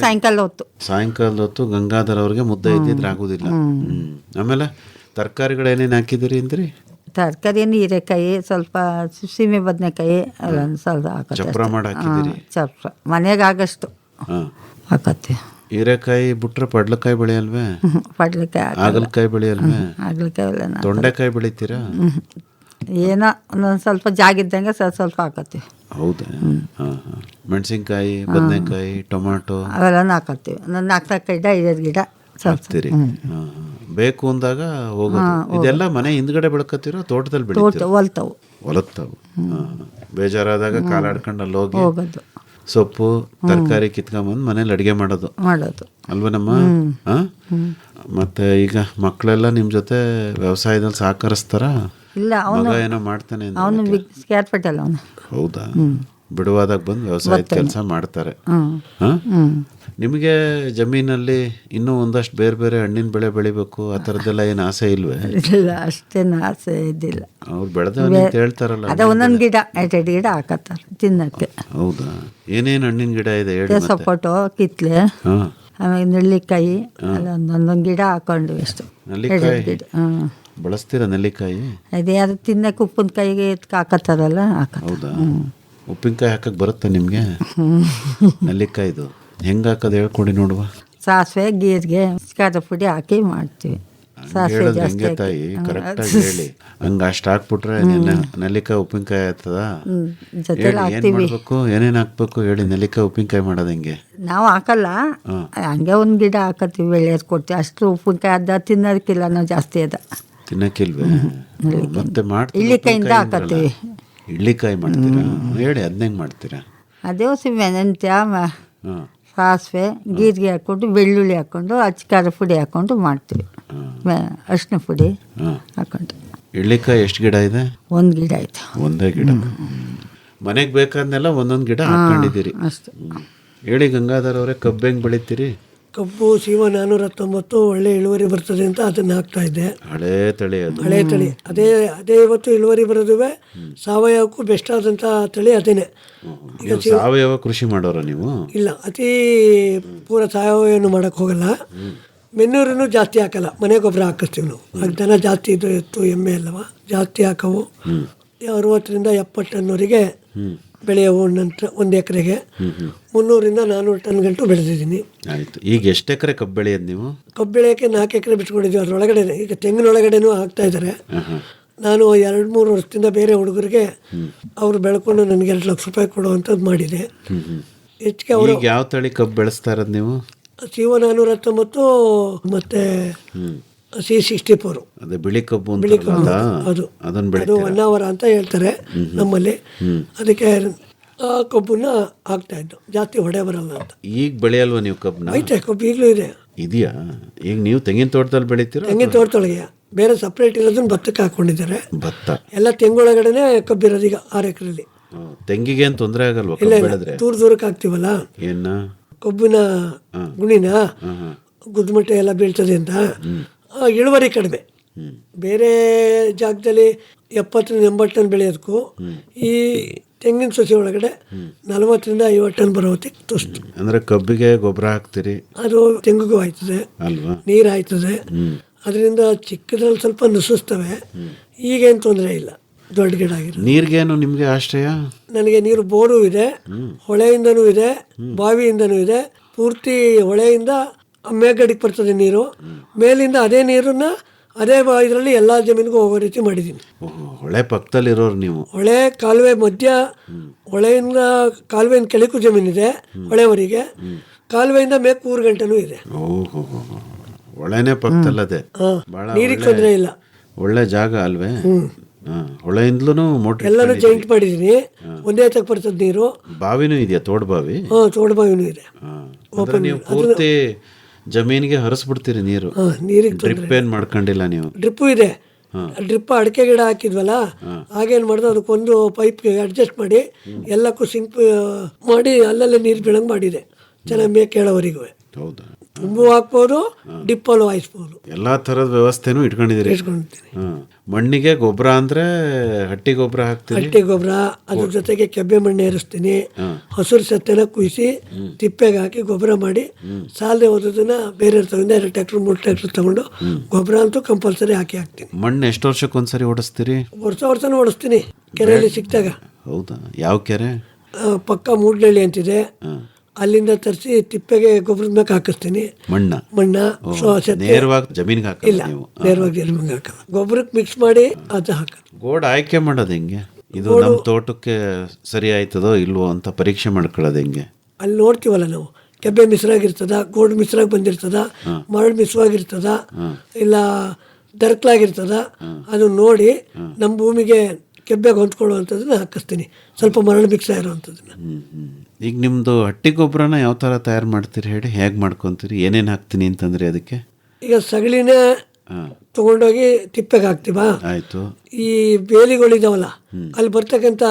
ಸಾಯಂಕಾಲದ ಹೊತ್ತು ಗಂಗಾಧರ ಅವ್ರಿಗೆ ಮುದ್ದೆ ಇದ್ದಿದ್ರೆ ಆಗುದಿಲ್ಲ. ಆಮೇಲೆ ತರಕಾರಿಗಳೇನೇನು ಹಾಕಿದಿರಿ ಅಂದ್ರಿ? ತರಕಾರಿ ಹೀರೆಕಾಯಿ, ಸ್ವಲ್ಪ ಸೀಮೆ ಬದನೆಕಾಯಿ ಎಲ್ಲ ಸ್ವಲ್ಪ ಹಾಕತ್ತೀವಿ. ಚಪ್ರ ಮಾಡಿ ಹಾಕಿದಿರಿ? ಚಪ್ರ ಮನೆಗೆ ಆಗಷ್ಟು ಹಾಕತ್ತೀವಿ. ಹೀರೆಕಾಯಿ ಬಿಟ್ರೆ ಪಡ್ಲಕಾಯಿ ಬೆಳೆಯಲ್ವೇ? ಪಡ್ಲಕಾಯಿ, ಹಾಗಲಕಾಯಿ ಬೆಳೆಯಲ್ವೇ? ಹಾಗಲಕಾಯಿ ಎಲ್ಲ. ತೊಂಡೆಕಾಯಿ ಬೆಳಿತೀರಾ? ಏನೋ ಒಂದೊಂದು ಸ್ವಲ್ಪ ಜಾಗಿದ್ದಂಗೆ ಸ್ವಲ್ಪ ಹಾಕತ್ತೀವಿ. ಹೌದಾ? ಮೆಣಸಿನ್ಕಾಯಿ, ಬದನೆಕಾಯಿ, ಟೊಮಾಟೊ ಅವೆಲ್ಲ ಹಾಕತ್ತೀವಿ. ಒಂದು 4 ಗಿಡ 5 ಗಿಡ ಹಾಕ್ತೀರಿ. ಬೇಕು ಅಂದಾಗ ಹೋಗೋದು. ಇದೆಲ್ಲ ಮನೆ ಹಿಂದ್ಗಡೆ ಬೆಳ್ಕತ್ತೀರೋ ತೋಟದಲ್ಲಿ ಬೆಳಿತೀರೋ? ಹೊಲತ್ತಾವು. ಬೇಜಾರಾದಾಗ ಕಾಲಾಡ್ಕೊಂಡು ಅಲ್ಲಿ ಹೋಗಿ ಹೋಗೋದು, ಸೊಪ್ಪು ತರಕಾರಿ ಕಿತ್ಕೊಂಬಂದು ಮನೇಲಿ ಅಡುಗೆ ಮಾಡೋದು ಅಲ್ವೇನಮ್ಮ? ಮತ್ತೆ ಈಗ ಮಕ್ಕಳೆಲ್ಲ ನಿಮ್ಮ ಜೊತೆ ವ್ಯವಸಾಯದಲ್ಲಿ ಸಹಕರಿಸ್ತಾರ? ಇಲ್ಲ, ಮಗ ಏನೋ ಮಾಡ್ತಾನೆ? ಹೌದಾ? ಬಿಡುವಾದಾಗ ಬಂದು ವ್ಯವಸಾಯದ ಕೆಲಸ ಮಾಡ್ತಾರೆ. ನಿಮಗೆ ಜಮೀನಲ್ಲಿ ಇನ್ನೂ ಒಂದಷ್ಟು ಬೇರೆ ಬೇರೆ ಹಣ್ಣಿನ ಬೆಳೆ ಬೆಳಿಬೇಕು ಆ ಥರದ್ದೆಲ್ಲ ಏನು ಆಸೆ ಇಲ್ವೇ? ಇಲ್ಲ, ಅಷ್ಟೇನು ಆಸೆ ಇದ್ದಿಲ್ಲ. ಅವ್ರು ಬೆಳೆದವನ್ನ ಅಂತ ಹೇಳ್ತಾರಲ್ಲ, ಅದೇ ಒಂದೊಂದು ಗಿಡ 2 ಗಿಡ ಹಾಕತ್ತಾರೆ ತಿನ್ನಕ್ಕೆ. ಹೌದಾ? ಏನೇನು ಹಣ್ಣಿನ ಗಿಡ ಇದೆ ಹೇಳಿ? ಸಪೋಟೊ, ಕಿತ್ಲೆ, ಆಮೇಲೆ ನೆಲ್ಲಿಕಾಯಿ ಎಲ್ಲ ಒಂದೊಂದೊಂದು ಗಿಡ ಹಾಕೊಂಡು ಎಷ್ಟು. ನೆಲ್ಲಿಕಾಯಿ ಬಳಸ್ತೀರಾ? ನೆಲ್ಲಿಕಾಯಿ ಅದೇ ಅದು ತಿನ್ನಕ್ಕೆ ಉಪ್ಪಿನಕಾಯಿಗೆ ಹಾಕತ್ತಾರಲ್ಲ, ಹೌದಾ? ಉಪ್ಪಿನಕಾಯಿ ಹಾಕಕ್ಕೆ ಬರುತ್ತೆ ನಿಮಗೆ? ನೆಲ್ಲಿಕಾಯ್ದು ಹೆಂಗೆ ಹಾಕೋದು ಹೇಳ್ಕೊಡಿ ನೋಡುವ. ಸಾಸಿವೆ, ಜೀರಿಗೆ, ಖಾರ ಪುಡಿ ಹಾಕಿ ಮಾಡ್ತೀವಿ. ಸಾಸಿವೆ ಜಾಸ್ತಿ ತಾಯಿ ಕರೆಕ್ಟಾಗಿ ಹೇಳಿ. ಹಂಗೆ ಅಷ್ಟು ಹಾಕ್ಬಿಟ್ರೆ ನೆಲ್ಲಿಕಾಯಿ ಉಪ್ಪಿನಕಾಯಿ ಆಗ್ತದ? ಏನ್ ಮಾಡ್ಬೇಕು, ಏನೇನು ಹಾಕ್ಬೇಕು ಹೇಳಿ? ನೆಲ್ಲಿಕಾಯಿ ಉಪ್ಪಿನಕಾಯಿ ಮಾಡೋದು ಹೆಂಗೆ? ನಾವು ಹಾಕಲ್ಲ, ಹಂಗೆ ಒಂದು ಗಿಡ ಹಾಕತ್ತೀವಿ, ಬೆಳೆಯೋದು ಕೊಡ್ತೀವಿ. ಅಷ್ಟು ಉಪ್ಪಿನಕಾಯಿ ಅದ ತಿನ್ನೋದಕ್ಕಿಲ್ಲ ನಾವು ಜಾಸ್ತಿ. ಅದ ತಿನ್ನಕ್ಕಿಲ್ವೇ? ಮತ್ತೆ ಮಾಡ್ತೀವಿ. ಇಳ್ಳಿಕಾಯಿಂದ ಹಾಕತ್ತೀವಿ. ಇಳ್ಳಿಕಾಯಿ ಮಾಡ್ತೀರಾ? ಹೇಳಿ, ಅದನ್ನ ಹೆಂಗೆ ಮಾಡ್ತೀರಾ? ಅದೇ ಮೆಂತ್ಯ, ಸಾಸಿವೆ ಜೀರಿಗೆ ಹಾಕ್ಕೊಂಡು ಬೆಳ್ಳುಳ್ಳಿ ಹಾಕ್ಕೊಂಡು ಅಚ್ಕಾರ ಪುಡಿ ಹಾಕ್ಕೊಂಡು ಮಾಡ್ತೀವಿ. ಅರಿಶಿನ ಪುಡಿ ಹಾಕ್ಕೊಂಡು. ಎಳ್ಳಿಕಾಯಿ ಎಷ್ಟು ಗಿಡ ಇದೆ? 1 ಗಿಡ ಆಯಿತು. ಒಂದೇ ಗಿಡ. ಮನೆಗೆ ಬೇಕಾದ್ನೆಲ್ಲ ಒಂದೊಂದು ಗಿಡ ಹಾಕೊಂಡಿದ್ದೀರಿ. ಅಷ್ಟು. ಹೇಳಿ ಗಂಗಾಧರ್ ಅವರೇ, ಕಬ್ಬು ಹೆಂಗೆ ಬೆಳಿತೀರಿ? ಕಬ್ಬು ಸಿವ 419 ಒಳ್ಳೆ ಇಳುವರಿ ಬರ್ತದೆ ಅಂತ ಅದನ್ನ ಹಾಕ್ತಾ ಇದ್ದೆ. ಹಳೇ ತಳಿ ಅದು. ಹಳೆ ತಳಿ ಅದೇ ಇವತ್ತು ಇಳುವರಿ ಬರೋದುವೆ. ಸಾವಯವಕ್ಕೂ ಬೆಸ್ಟ್ ಆದಂಥ ತಳಿ ಅದೇನೆ. ನೀವು ಸಾವಯವ ಕೃಷಿ ಮಾಡೋರ ನೀವು? ಇಲ್ಲ, ಅತಿ ಪೂರ ಸಾವಯವ ಏನು ಮಾಡೋಕ್ಕೆ ಹೋಗಲ್ಲ. ಮೆನ್ನೂರನ್ನು ಜಾಸ್ತಿ ಹಾಕಲ್ಲ, ಮನೆ ಗೊಬ್ಬರ ಹಾಕಿಸ್ತೀವಿ ನಾವು. ಆಗ ದನ ಜಾಸ್ತಿ ಇದು ಎತ್ತು ಎಮ್ಮೆ ಅಲ್ಲವ, ಜಾಸ್ತಿ ಹಾಕವು. 60ರಿಂದ 70 ಟನ್ವರೆಗೆ ಬೆಳೆಯವು. ನಂತರ 1 ಎಕರೆಗೆ 300ರಿಂದ 400 ಟನ್ ಗಂಟು ಬೆಳೆದಿದ್ದೀನಿ. ಆಯ್ತು. ಈಗ ಎಷ್ಟು ಎಕರೆ ಕಬ್ಬು ಬೆಳೆಯೋದು ನೀವು? ಕಬ್ಬು ಬೆಳೆಯೋಕ್ಕೆ 4 ಎಕರೆ ಬಿಟ್ಕೊಂಡಿದ್ದೀವಿ. ಅದರೊಳಗಡೆ ಈಗ ತೆಂಗಿನೊಳಗಡೆನೂ ಹಾಕ್ತಾ ಇದ್ದಾರೆ. ನಾನು 2-3 ವರ್ಷದಿಂದ ಬೇರೆ ಹುಡುಗರಿಗೆ ಅವರು ಬೆಳ್ಕೊಂಡು ನನಗೆ 2 ಲಕ್ಷ ರೂಪಾಯಿ ಕೊಡುವಂಥದ್ದು ಮಾಡಿದೆ. ಹೆಚ್ಚಿಗೆ ಅವರು ಯಾವ ತಳಿ ಕಬ್ಬು ಬೆಳೆಸ್ತಾ ಇರೋದು ನೀವು? ಸಿವ 419 ಮತ್ತೆ C64. ಅದೇ ಬಿಳಿ ಕಬ್ಬು ಬಿಳಿ ಅಂತ ಕಬ್ಬು ಅದು ಅದನ್ನ ಹೊನ್ನಾವರ ಅಂತ ಹೇಳ್ತಾರೆ ನಮ್ಮಲ್ಲಿ. ಅದಕ್ಕೆ ಆ ಕಬ್ಬನ್ನ ಹಾಕ್ತಾ ಇದ್ದು, ಜಾಸ್ತಿ ಹೊಡೆ ಬರಲ್ಲ ಅಂತ. ಈಗ ಬೆಳೆಯಲ್ವಾ ನೀವು ಕಬ್ಬನ್ನ? ಐತೆ ಕಬ್ಬು ಈಗಲೂ ಇದೆ. ಇದೆಯಾ? ಈಗ ನೀವು ತೆಂಗಿನ ತೋಟದಲ್ಲಿ ಬೆಳಿತೀರಾ? ತೆಂಗಿನ ತೋಟದೊಳಗೆ ಬೇರೆ ಸಪ್ರೇಟ್ ಇರೋದನ್ನ ಭತ್ತಕ್ಕೆ ಹಾಕೊಂಡಿದ್ದಾರೆ. ಭತ್ತ ಎಲ್ಲ ತೆಂಗೊಳಗಡೆನೆ ಕಬ್ಬಿರೋದು ಈಗ 6 ಎಕರೆಲಿ. ತೆಂಗಿಗೆ ಏನು ತೊಂದರೆ ಆಗಲ್ವಾ ಇಲ್ಲ ಕಬ್ಬು ಇಲ್ಲ, ಬೆಳೆದ್ರೆ? ದೂರಕ್ಕೆ ಹಾಕ್ತೀವಲ್ಲ ಏನ ಕಬ್ಬಿನ ಗುಣಿನ, ಗುದ್ಮಟ್ಟೆ ಎಲ್ಲ ಬೀಳ್ತದೆ ಅಂತ ಇಳುವರಿ ಕಡಿಮೆ. ಬೇರೆ ಜಾಗದಲ್ಲಿ 70-80 ಟನ್ ಬೆಳೆಯೋದಕ್ಕೂ ಈ ತೆಂಗಿನ ಸಸಿ ಒಳಗಡೆ 40ರಿಂದ 50 ಟನ್ ಬರೋ ಹೊತ್ತಿಗೆ ತುಷ್ಟು. ಅಂದ್ರೆ ಕಬ್ಬಿಗೆ ಗೊಬ್ಬರ ಹಾಕ್ತೀರಿ? ಅದು ತೆಂಗಿಗೂ ಆಯ್ತದೆ ಅಲ್ವಾ, ನೀರು ಆಯ್ತದೆ. ಅದರಿಂದ ಚಿಕ್ಕದ್ರಲ್ಲಿ ಸ್ವಲ್ಪ ನುಸುಸ್ತವೆ. ಈಗೇನು ತೊಂದರೆ ಇಲ್ಲ, ದೊಡ್ಡ ಗಿಡ ಆಗಿದೆ. ನೀರಿಗೇನು ನಿಮಗೆ ಆಶ್ರಯ? ನನಗೆ ನೀರು ಬೋರು ಇದೆ, ಹೊಳೆಯಿಂದನೂ ಇದೆ, ಬಾವಿಯಿಂದನೂ ಇದೆ. ಪೂರ್ತಿ ಹೊಳೆಯಿಂದ ಮೇಲ್ಗಡೆಗೆ ಬರ್ತದೆ ನೀರು. ಮೇಲಿಂದ ಅದೇ ನೀರನ್ನ ಅದೇ ಇದರಲ್ಲಿ ಎಲ್ಲ ಜಮೀನಿಗೂ ಹೋಗೋ ರೀತಿ ಮಾಡಿದ್ದೀನಿ. ಹೊಳೆ ಪಕ್ಕದಲ್ಲಿರೋರು ನೀವು? ಹೊಳೆ ಕಾಲುವೆ ಮಧ್ಯ, ಹೊಳೆಯಿಂದ ಕಾಲುವೆಯಿಂದ ಕೆಳಕ್ಕೂ ಜಮೀನಿದೆ, ಹೊಳೆವರೆಗೆ. ಕಾಲುವೆಯಿಂದ ಮೇಕ್ 3 ಗಂಟೆನೂ ಇದೆ. ಓಹೋ, ಹೊಳೆನೇ ಪಕ್ಕದಲ್ಲದೆ. ನೀರಿಗೆ ತೊಂದರೆ ಇಲ್ಲ, ಒಳ್ಳೆ ಜಾಗ ಅಲ್ವೇ? ಹೊಳೆಯಿಂದಲೂ ಮೋಟ್ರ್ ಎಲ್ಲನೂ ಜಾಯಿಂಟ್ ಮಾಡಿದ್ದೀನಿ. ಒಂದೇ ತಕ್ಕ ಬರ್ತದೆ ನೀರು. ಬಾವಿನೂ ಇದೆಯಾ? ತೋಡ್ ಬಾವಿ? ತೋಡು ಬಾವಿನೂ ಇದೆ. ನೀವು ಪೂರ್ತಿ ಜಮೀನಿಗೆ ಹರಿಸ್ಬಿಡ್ತೀರಿ ನೀರು? ನೀರಿಗೆ ಡ್ರಿಪ್ ಏನ್ ಮಾಡ್ಕೊಂಡಿಲ್ಲ ನೀವು? ಡ್ರಿಪ್ಪು ಇದೆ. ಡ್ರಿಪ್ ಅಡಿಕೆ ಗಿಡ ಹಾಕಿದ್ವಲ್ಲ, ಆಗೇನು ಮಾಡಿದೆ, ಅದಕ್ಕೊಂದು ಪೈಪ್ಗೆ ಅಡ್ಜಸ್ಟ್ ಮಾಡಿ ಎಲ್ಲಕ್ಕೂ ಸಿಂಕ್ ಮಾಡಿ ಅಲ್ಲಲ್ಲೇ ನೀರು ಬೀಳಂಗೆ ಮಾಡಿದೆ. ಚೆನ್ನಾಗಿ ಮೇಕೆ ಹೇಳೋವರೆಗೂ. ಹೌದಾ? ತುಂಬು ಹಾಕ್ಬೋದು, ಡಿಪ್ಪಲ್ಲೂ ಹಾಯಿಸ್ಬೋದು. ಎಲ್ಲಾ ತರದ ವ್ಯವಸ್ಥೆನೂ ಇಟ್ಕೊಂಡಿದ್ದೀರಿ? ಮಣ್ಣಿಗೆ ಗೊಬ್ಬರ ಅಂದ್ರೆ ಹಟ್ಟಿ ಗೊಬ್ಬರ ಹಾಕ್ತೀವಿ? ಹಟ್ಟಿ ಗೊಬ್ಬರ, ಅದ್ರ ಜೊತೆಗೆ ಕೆಬ್ಬೆ ಮಣ್ಣು ಏರಿಸ್ತೀನಿ. ಹಸುರು ಸತ್ತೆನ ಕುಯಿಸಿ ತಿಪ್ಪೆಗೆ ಹಾಕಿ ಗೊಬ್ಬರ ಮಾಡಿ, ಸಾಲದೆ ಹೋದದನ್ನ ಬೇರೆ 2 ಟ್ರ್ಯಾಕ್ಟರ್ 3 ಟ್ರ್ಯಾಕ್ಟರ್ ತಗೊಂಡು ಗೊಬ್ಬರ ಅಂತೂ ಕಂಪಲ್ಸರಿ ಹಾಕ್ತೀನಿ. ಮಣ್ಣು ಎಷ್ಟು ವರ್ಷಕ್ಕೊಂದ್ಸರಿ ಓಡಿಸ್ತೀರಿ? ವರ್ಷ ಓಡಿಸ್ತೀನಿ, ಕೆರೆಯಲ್ಲಿ ಸಿಕ್ತಾಗ. ಹೌದಾ? ಯಾವ ಕೆರೆ? ಪಕ್ಕ ಮೂಡ್ನಳ್ಳಿ ಅಂತಿದೆ, ಅಲ್ಲಿಂದ ತರಿಸಿ ತಿಪ್ಪೆಗೆ ಗೊಬ್ಬರದ ಮೇಲೆ ಹಾಕಿಸ್ತೀನಿ. ಮಣ್ಣ ನೇರವಾಗಿ ಜಮೀನಿಗೆ ಹಾಕಲ್ಲ? ಇಲ್ಲ, ನೇರವಾಗಿ ಜಮೀನಿಗೆ ಹಾಕಲ್ಲ, ಗೊಬ್ಬರಕ್ಕೆ ಮಿಕ್ಸ್ ಮಾಡಿ ಅದು ಹಾಕೋದು. ಗೋಡ್ ಆಯ್ಕೆ ಮಾಡೋದು ಹೆಂಗೆ? ಇದು ನಮ್ಮ ತೋಟಕ್ಕೆ ಸರಿ ಆಯ್ತದೋ ಇಲ್ವೋ ಅಂತ ಪರೀಕ್ಷೆ ಮಾಡ್ಕೊಳ್ಳೋದು ಹೆಂಗೆ? ಅಲ್ಲಿ ನೋಡ್ತೀವಲ್ಲ ನಾವು, ಕೆಬ್ಬೆ ಮಿಶ್ರಾಗಿರ್ತದ, ಗೋಡ್ ಮಿಶ್ರಾಗಿ ಬಂದಿರ್ತದ, ಮರಳು ಮಿಶ್ರವಾಗಿರ್ತದ, ಇಲ್ಲ ದರ್ಕಲಾಗಿರ್ತದ, ಅದು ನೋಡಿ ನಮ್ಮ ಭೂಮಿಗೆ ಕೆಬ್ಬೆಗೆ ಹೊಂದ್ಕೊಳ್ಳುವಂಥದ್ದನ್ನ ಹಾಕಿಸ್ತೀನಿ, ಸ್ವಲ್ಪ ಮರಳು ಮಿಕ್ಸ್ ಇರೋವಂಥದ್ದನ್ನ. ಈಗ ನಿಮ್ಮದು ಹಟ್ಟಿ ಗೊಬ್ಬರನ ಯಾವ ಥರ ತಯಾರು ಮಾಡ್ತೀರಿ ಹೇಳಿ? ಹೇಗೆ ಮಾಡ್ಕೊತೀರಿ? ಏನೇನು ಹಾಕ್ತೀನಿ ಅಂತಂದರೆ ಅದಕ್ಕೆ? ಈಗ ಸಗಣಿನೇ ತೊಗೊಂಡೋಗಿ ತಿಪ್ಪೆಗೆ ಹಾಕ್ತೀವ. ಆಯಿತು. ಈ ಬೇಲಿಗಳಿದಾವಲ್ಲ, ಅಲ್ಲಿ ಬರ್ತಕ್ಕಂಥ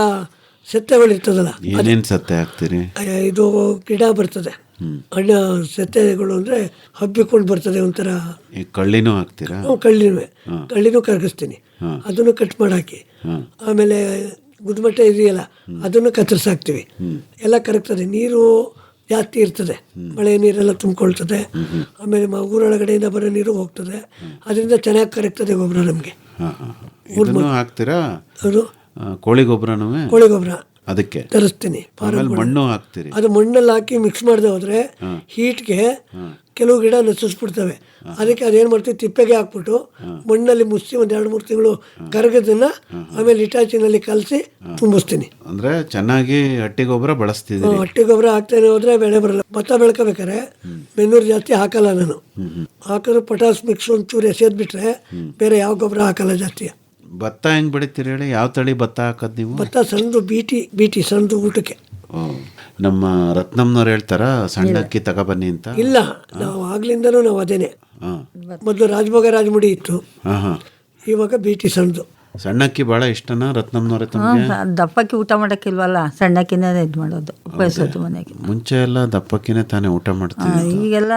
ಸೆತ್ತೆಗಳಿರ್ತದಲ್ಲ, ಏನೇನು ಸತ್ತೆ ಹಾಕ್ತೀರಿ? ಇದು ಗಿಡ ಬರ್ತದೆ, ಹಣ್ಣ ಸೆತ್ತೆಗಳು ಅಂದರೆ ಹಬ್ಬಿಕೊಂಡು ಬರ್ತದೆ ಒಂಥರ. ಕಳ್ಳಿನೂ ಹಾಕ್ತೀರಾ? ಕಳ್ಳಿನೂ ಕರಗಿಸ್ತೀನಿ, ಅದನ್ನು ಕಟ್ ಮಾಡಾಕಿ. ಆಮೇಲೆ ಗುದ್ಮಟ್ಟೆ ಇದೆಯಲ್ಲ, ಅದನ್ನು ಕತ್ತರಿಸಾಕ್ತೀವಿ. ಎಲ್ಲ ಕರಗ್ತದೆ, ನೀರು ಜಾಸ್ತಿ ಇರ್ತದೆ, ಮಳೆ ನೀರೆಲ್ಲ ತುಂಬಿಕೊಳ್ತದೆ. ಆಮೇಲೆ ಊರೊಳಗಡೆಯಿಂದ ಬರೋ ನೀರು ಹೋಗ್ತದೆ, ಅದರಿಂದ ಚೆನ್ನಾಗಿ ಕರಗ್ತದೆ ಗೊಬ್ಬರ ನಮಗೆ. ಹಾಕ್ತೀರಾ? ಅದು ಕೋಳಿ ಗೊಬ್ಬರನೂ? ಕೋಳಿ ಗೊಬ್ಬರ ಅದಕ್ಕೆ ತರಿಸ್ತೀನಿ. ಮಣ್ಣು ಹಾಕ್ತೀರಿ? ಅದು ಮಣ್ಣಲ್ಲಿ ಹಾಕಿ ಮಿಕ್ಸ್ ಮಾಡದೆ ಹೋದ್ರೆ ಹೀಟ್ಗೆ ಕೆಲವು ಗಿಡ ನಸಿಸ್ಬಿಡ್ತವೆ. ಅದಕ್ಕೆ ಅದೇನು ಮಾಡ್ತೀವಿ, ತಿಪ್ಪೆಗೆ ಹಾಕ್ಬಿಟ್ಟು ಮಣ್ಣಲ್ಲಿ ಮುಚ್ಚಿ 1-2-3 ತಿಂಗಳು ಕರಗದನ್ನ ಆಮೇಲೆ ಇಟಾಚಿನಲ್ಲಿ ಕಲಸಿ ತುಂಬಿಸ್ತೀನಿ. ಅಂದ್ರೆ ಚೆನ್ನಾಗಿ ಹಟ್ಟಿ ಗೊಬ್ಬರ ಬಳಸ್ತಿದ್ದೀನಿ. ಹಟ್ಟಿ ಗೊಬ್ಬರ ಹಾಕ್ತೇನೆ ಹೋದ್ರೆ ಬೆಳೆ ಬರಲ್ಲ. ಭತ್ತ ಬೆಳ್ಕೋಬೇಕಾರೆ ಮೆನ್ನೂರು ಜಾಸ್ತಿ ಹಾಕಲ್ಲ ನಾನು. ಹಾಕಿದ್ರೆ ಪೊಟಾಸ್ ಮಿಕ್ಸ್ ಒಂಚೂರು ಎಸೆದ್ಬಿಟ್ರೆ ಬೇರೆ ಯಾವ ಗೊಬ್ಬರ ಹಾಕಲ್ಲ ಜಾಸ್ತಿ. ಭತ್ತ ಹೆಂಗ್ ಬೆಳಿತೀರಿ ಹೇಳಿ? ಯಾವ ತಳಿ ಭತ್ತ ಹಾಕೋದು ನೀವು? ಭತ್ತ ಸಣ್ಣದು ಬೀಟಿ ಸಣ್ಣದು ಊಟಕ್ಕೆ. ನಮ್ಮ ರತ್ನಮ್ನವ್ರು ಹೇಳ್ತಾರ ಸಣ್ಣ ಅಕ್ಕಿ ತಗೊಬನ್ನಿ ಅಂತ? ಇಲ್ಲ, ನಾವು ಆಗ್ಲಿಂದನೂ ನಾವು ಅದೇನೆ. ಹಾಂ ಮೊದಲು ರಾಜಭೋಗ ರಾಜಮುಡಿ ಇತ್ತು, ಹಾಂ ಹಾಂ. ಇವಾಗ ಬೀಟಿ ಸಣ್ಣದು. ಸಣ್ಣ ಅಕ್ಕಿ ಭಾಳ ಇಷ್ಟನಾ ರತ್ನಮ್ನವ್ರೆ ತಮಗೆ? ದಪ್ಪಕ್ಕಿ ಊಟ ಮಾಡೋಕ್ಕಿಲ್ವಲ್ಲ, ಸಣ್ಣಕ್ಕಿನೇ ಇದು ಮಾಡೋದು, ಉಪಯೋಗಿಸೋದು ಮನೆಗೆ. ಮುಂಚೆ ಎಲ್ಲ ದಪ್ಪಕ್ಕಿನೇ ತಾನೇ ಊಟ ಮಾಡ್ತೀವಿ, ಈಗೆಲ್ಲ